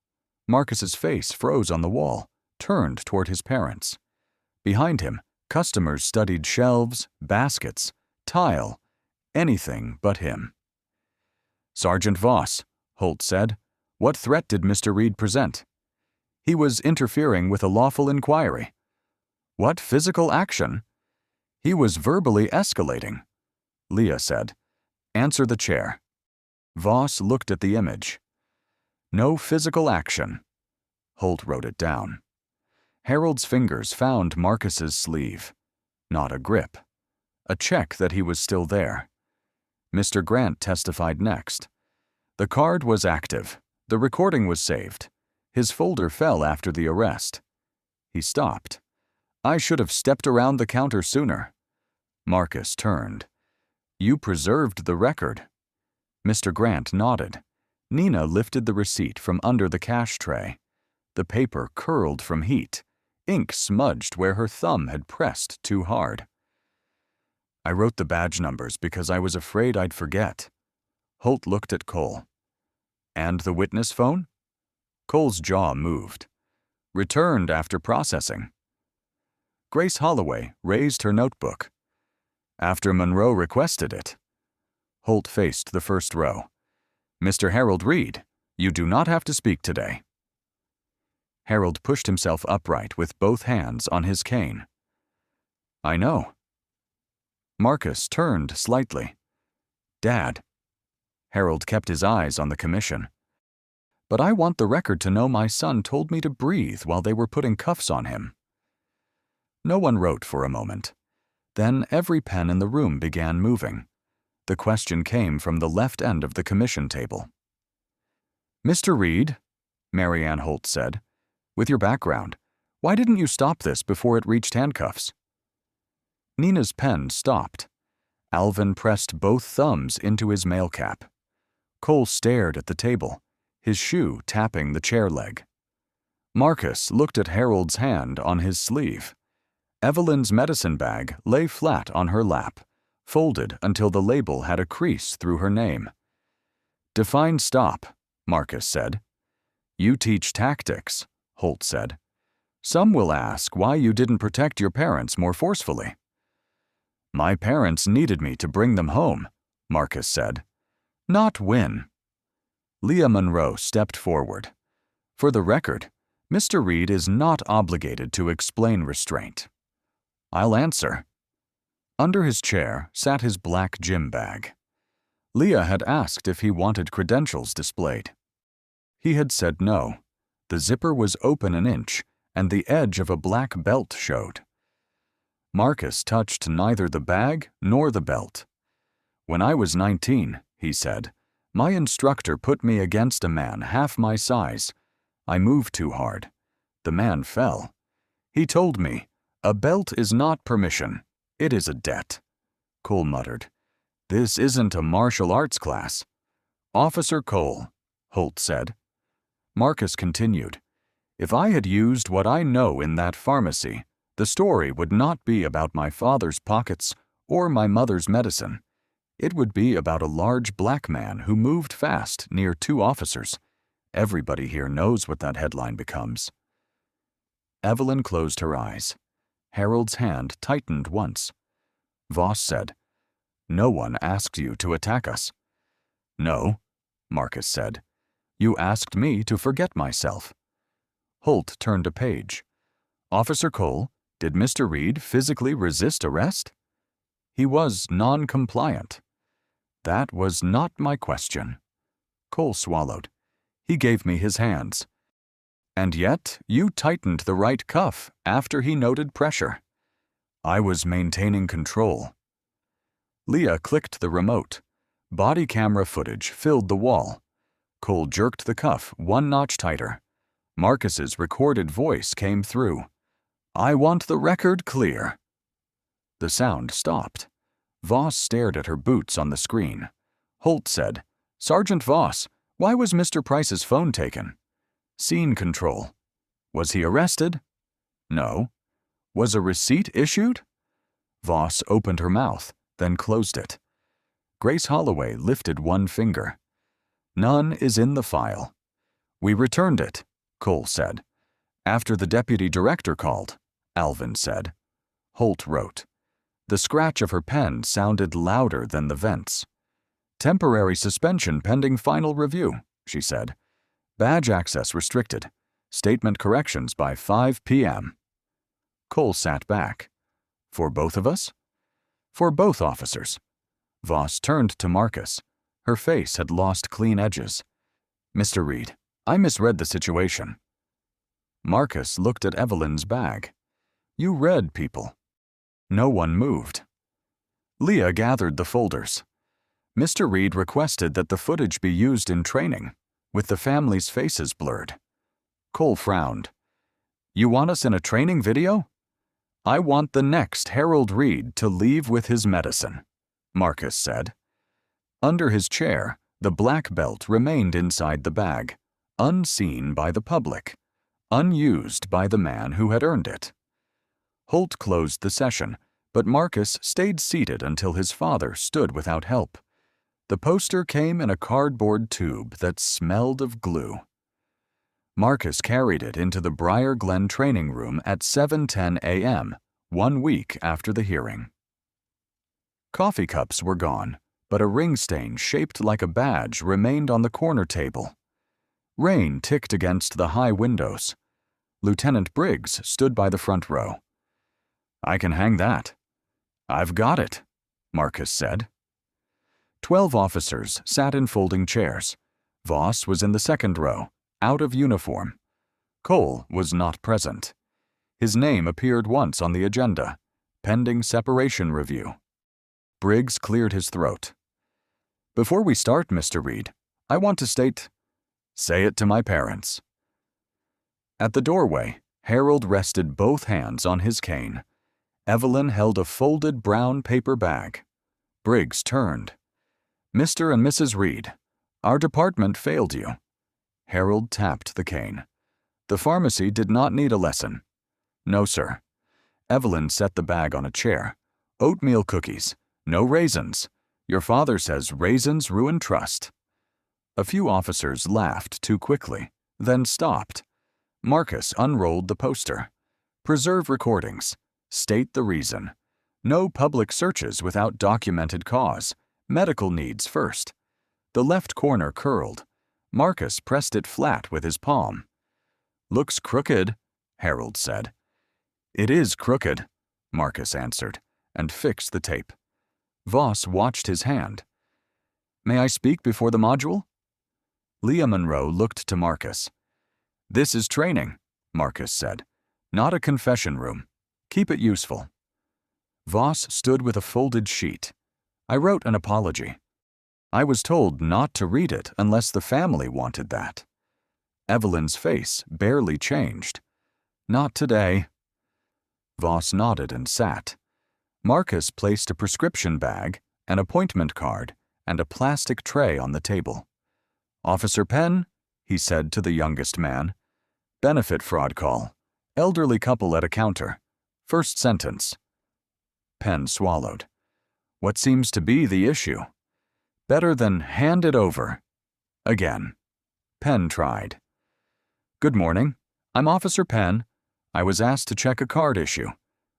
Marcus's face froze on the wall, turned toward his parents. Behind him, customers studied shelves, baskets, tile, anything but him. Sergeant Voss, Holt said, what threat did Mr. Reed present? He was interfering with a lawful inquiry. What physical action? He was verbally escalating. Leah said, answer the chair. Voss looked at the image. No physical action. Holt wrote it down. Harold's fingers found Marcus's sleeve. Not a grip. A check that he was still there. Mr. Grant testified next. The card was active. The recording was saved. His folder fell after the arrest. He stopped. I should have stepped around the counter sooner. Marcus turned. You preserved the record. Mr. Grant nodded. Nina lifted the receipt from under the cash tray. The paper curled from heat. Ink smudged where her thumb had pressed too hard. I wrote the badge numbers because I was afraid I'd forget. Holt looked at Cole. And the witness phone? Cole's jaw moved. Returned after processing. Grace Holloway raised her notebook. After Monroe requested it. Holt faced the first row. Mr. Harold Reed, you do not have to speak today. Harold pushed himself upright with both hands on his cane. I know. Marcus turned slightly. Dad. Harold kept his eyes on the commission. But I want the record to know my son told me to breathe while they were putting cuffs on him. No one wrote for a moment. Then every pen in the room began moving. The question came from the left end of the commission table. Mr. Reed, Mary Ann Holt said, with your background, why didn't you stop this before it reached handcuffs? Nina's pen stopped. Alvin pressed both thumbs into his mail cap. Cole stared at the table, his shoe tapping the chair leg. Marcus looked at Harold's hand on his sleeve. Evelyn's medicine bag lay flat on her lap, folded until the label had a crease through her name. Define stop, Marcus said. You teach tactics, Holt said. Some will ask why you didn't protect your parents more forcefully. My parents needed me to bring them home, Marcus said. Not win. Leah Monroe stepped forward. For the record, Mr. Reed is not obligated to explain restraint. I'll answer. Under his chair sat his black gym bag. Leah had asked if he wanted credentials displayed. He had said no. The zipper was open an inch, and the edge of a black belt showed. Marcus touched neither the bag nor the belt. When I was 19, he said, my instructor put me against a man half my size. I moved too hard. The man fell. He told me, a belt is not permission. It is a debt. Cole muttered. This isn't a martial arts class. Officer Cole, Holt said. Marcus continued. If I had used what I know in that pharmacy, the story would not be about my father's pockets or my mother's medicine. It would be about a large black man who moved fast near 2 officers. Everybody here knows what that headline becomes. Evelyn closed her eyes. Harold's hand tightened once. Voss said, No one asked you to attack us. No, Marcus said. You asked me to forget myself. Holt turned a page. Officer Cole, did Mr. Reed physically resist arrest? He was non-compliant. That was not my question. Cole swallowed. He gave me his hands. And yet you tightened the right cuff after he noted pressure. I was maintaining control. Leah clicked the remote. Body camera footage filled the wall. Cole jerked the cuff one notch tighter. Marcus's recorded voice came through. "I want the record clear." The sound stopped. Voss stared at her boots on the screen. Holt said, "Sergeant Voss, why was Mr. Price's phone taken?" "Scene control." "Was he arrested?" "No." "Was a receipt issued?" Voss opened her mouth, then closed it. Grace Holloway lifted one finger. "None is in the file." "We returned it," Cole said. "After the deputy director called," Alvin said. Holt wrote. The scratch of her pen sounded louder than the vents. "Temporary suspension pending final review," she said. "Badge access restricted. Statement corrections by 5 p.m." Cole sat back. "For both of us?" "For both officers." Voss turned to Marcus. Her face had lost clean edges. "Mr. Reed, I misread the situation." Marcus looked at Evelyn's bag. "You read people." No one moved. Leah gathered the folders. "Mr. Reed requested that the footage be used in training, with the family's faces blurred." Cole frowned. "You want us in a training video?" "I want the next Harold Reed to leave with his medicine," Marcus said. Under his chair, the black belt remained inside the bag, unseen by the public, unused by the man who had earned it. Holt closed the session, but Marcus stayed seated until his father stood without help. The poster came in a cardboard tube that smelled of glue. Marcus carried it into the Briar Glen training room at 7:10 a.m., 1 week after the hearing. Coffee cups were gone, but a ring stain shaped like a badge remained on the corner table. Rain ticked against the high windows. Lieutenant Briggs stood by the front row. "I can hang that." "I've got it," Marcus said. 12 officers sat in folding chairs. Voss was in the second row, out of uniform. Cole was not present. His name appeared once on the agenda, pending separation review. Briggs cleared his throat. "Before we start, Mr. Reed, I want to state—" "Say it to my parents." At the doorway, Harold rested both hands on his cane. Evelyn held a folded brown paper bag. Briggs turned. "Mr. and Mrs. Reed, our department failed you." Harold tapped the cane. "The pharmacy did not need a lesson." "No, sir." Evelyn set the bag on a chair. "Oatmeal cookies. No raisins. Your father says raisins ruin trust." A few officers laughed too quickly, then stopped. Marcus unrolled the poster. "Preserve recordings. State the reason. No public searches without documented cause. Medical needs first." The left corner curled. Marcus pressed it flat with his palm. "Looks crooked," Harold said. "It is crooked," Marcus answered, and fixed the tape. Voss watched his hand. "May I speak before the module?" Leah Monroe looked to Marcus. "This is training," Marcus said, "not a confession room. Keep it useful." Voss stood with a folded sheet. "I wrote an apology. I was told not to read it unless the family wanted that." Evelyn's face barely changed. "Not today." Voss nodded and sat. Marcus placed a prescription bag, an appointment card, and a plastic tray on the table. "Officer Penn," he said to the youngest man. "Benefit fraud call. Elderly couple at a counter. First sentence." Penn swallowed. "What seems to be the issue?" "Better than hand it over." Again. Penn tried. "Good morning. I'm Officer Penn. I was asked to check a card issue.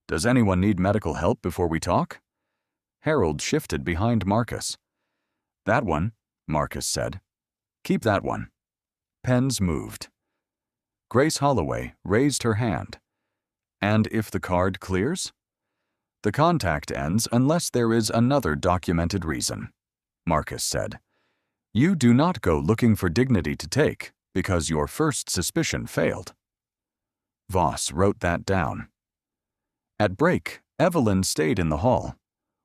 Does anyone need medical help before we talk?" Harold shifted behind Marcus. "That one," Marcus said. "Keep that one." Pens moved. Grace Holloway raised her hand. "And if the card clears?" "The contact ends unless there is another documented reason," Marcus said. "You do not go looking for dignity to take because your first suspicion failed." Voss wrote that down. At break, Evelyn stayed in the hall.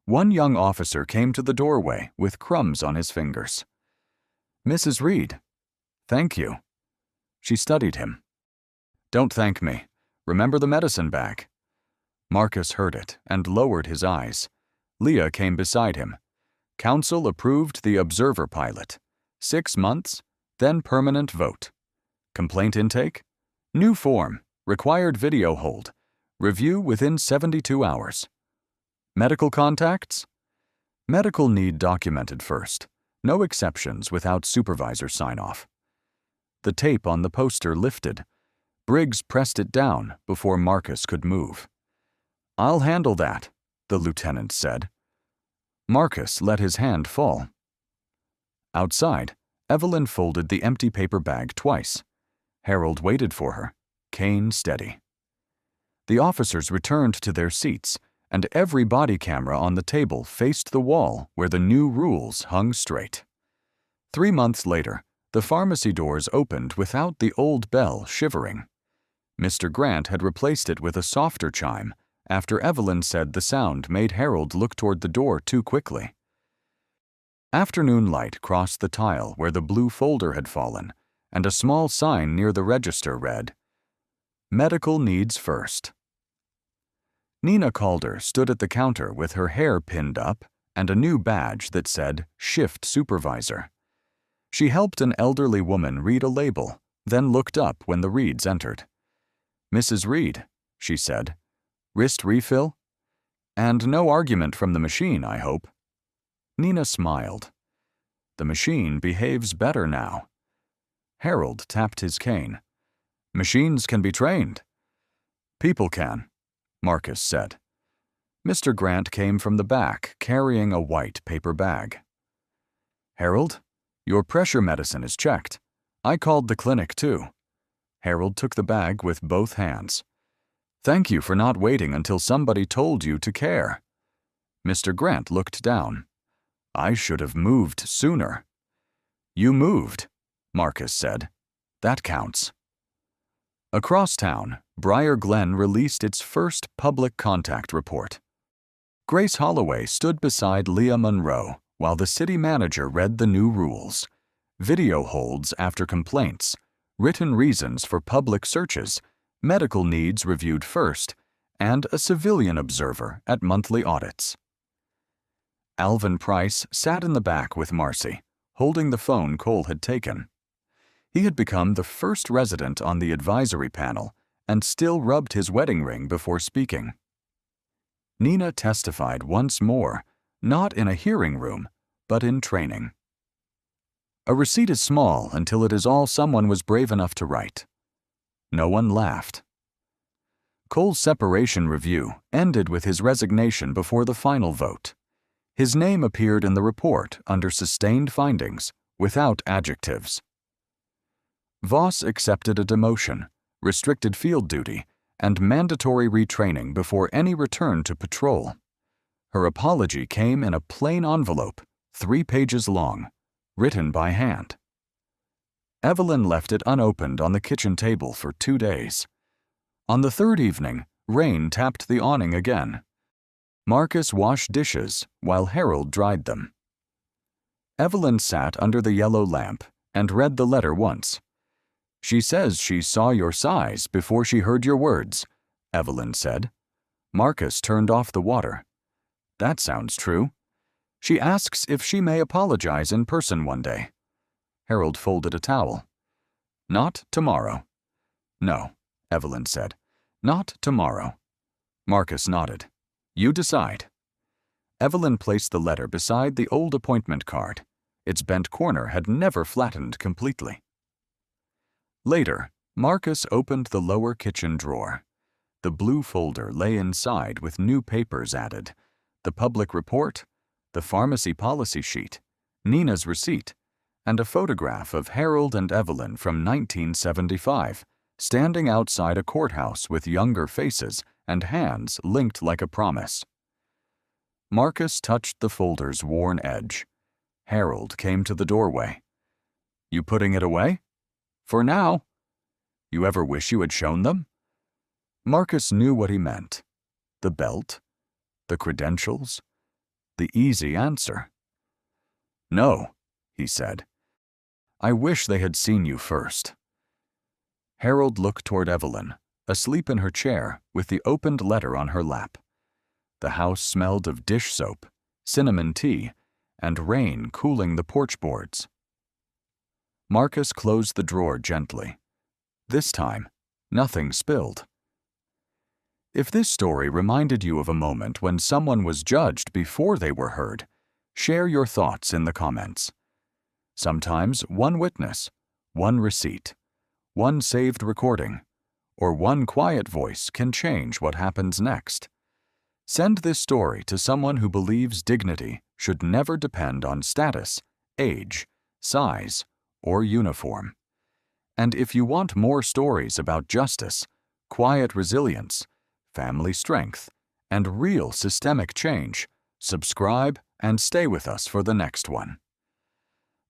One young officer came to the doorway with crumbs on his fingers. "Mrs. Reed." "Thank you." She studied him. "Don't thank me. Remember the medicine bag." Marcus heard it and lowered his eyes. Leah came beside him. Council approved the observer pilot. 6 months, then permanent vote. Complaint intake? New form, required video hold. Review within 72 hours. Medical contacts? Medical need documented first. No exceptions without supervisor sign-off. The tape on the poster lifted. Briggs pressed it down before Marcus could move. "I'll handle that," the lieutenant said. Marcus let his hand fall. Outside, Evelyn folded the empty paper bag twice. Harold waited for her, cane steady. The officers returned to their seats, and every body camera on the table faced the wall where the new rules hung straight. 3 months later, the pharmacy doors opened without the old bell shivering. Mr. Grant had replaced it with a softer chime after Evelyn said the sound made Harold look toward the door too quickly. Afternoon light crossed the tile where the blue folder had fallen, and a small sign near the register read, "Medical needs first." Nina Calder stood at the counter with her hair pinned up and a new badge that said Shift Supervisor. She helped an elderly woman read a label, then looked up when the Reeds entered. "Mrs. Reed," she said. "Wrist refill? And no argument from the machine, I hope." Nina smiled. "The machine behaves better now." Harold tapped his cane. "Machines can be trained." "People can," Marcus said. Mr. Grant came from the back, carrying a white paper bag. "Harold, your pressure medicine is checked. I called the clinic, too." Harold took the bag with both hands. "Thank you for not waiting until somebody told you to care." Mr. Grant looked down. "I should have moved sooner." "You moved," Marcus said. "That counts." Across town, Briar Glen released its first public contact report. Grace Holloway stood beside Leah Monroe while the city manager read the new rules. Video holds after complaints, written reasons for public searches, medical needs reviewed first, and a civilian observer at monthly audits. Alvin Price sat in the back with Marcy, holding the phone Cole had taken. He had become the first resident on the advisory panel and still rubbed his wedding ring before speaking. Nina testified once more, not in a hearing room, but in training. A receipt is small until it is all someone was brave enough to write. No one laughed. Cole's separation review ended with his resignation before the final vote. His name appeared in the report under sustained findings, without adjectives. Voss accepted a demotion, restricted field duty, and mandatory retraining before any return to patrol. Her apology came in a plain envelope, 3 pages long, written by hand. Evelyn left it unopened on the kitchen table for 2 days. On the 3rd evening, rain tapped the awning again. Marcus washed dishes while Harold dried them. Evelyn sat under the yellow lamp and read the letter once. "She says she saw your size before she heard your words," Evelyn said. Marcus turned off the water. "That sounds true. She asks if she may apologize in person one day." Harold folded a towel. "Not tomorrow." "No," Evelyn said. "Not tomorrow." Marcus nodded. "You decide." Evelyn placed the letter beside the old appointment card. Its bent corner had never flattened completely. Later, Marcus opened the lower kitchen drawer. The blue folder lay inside with new papers added. The public report, the pharmacy policy sheet, Nina's receipt, and a photograph of Harold and Evelyn from 1975, standing outside a courthouse with younger faces and hands linked like a promise. Marcus touched the folder's worn edge. Harold came to the doorway. "You putting it away?" "For now." "You ever wish you had shown them?" Marcus knew what he meant. The belt, the credentials, the easy answer. "No," he said. "I wish they had seen you first." Harold looked toward Evelyn, asleep in her chair with the opened letter on her lap. The house smelled of dish soap, cinnamon tea, and rain cooling the porch boards. Marcus closed the drawer gently. This time, nothing spilled. If this story reminded you of a moment when someone was judged before they were heard, share your thoughts in the comments. Sometimes one witness, one receipt, one saved recording, or one quiet voice can change what happens next. Send this story to someone who believes dignity should never depend on status, age, size, or uniform. And if you want more stories about justice, quiet resilience, family strength, and real systemic change, subscribe and stay with us for the next one.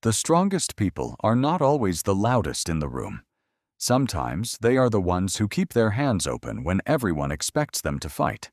The strongest people are not always the loudest in the room. Sometimes they are the ones who keep their hands open when everyone expects them to fight.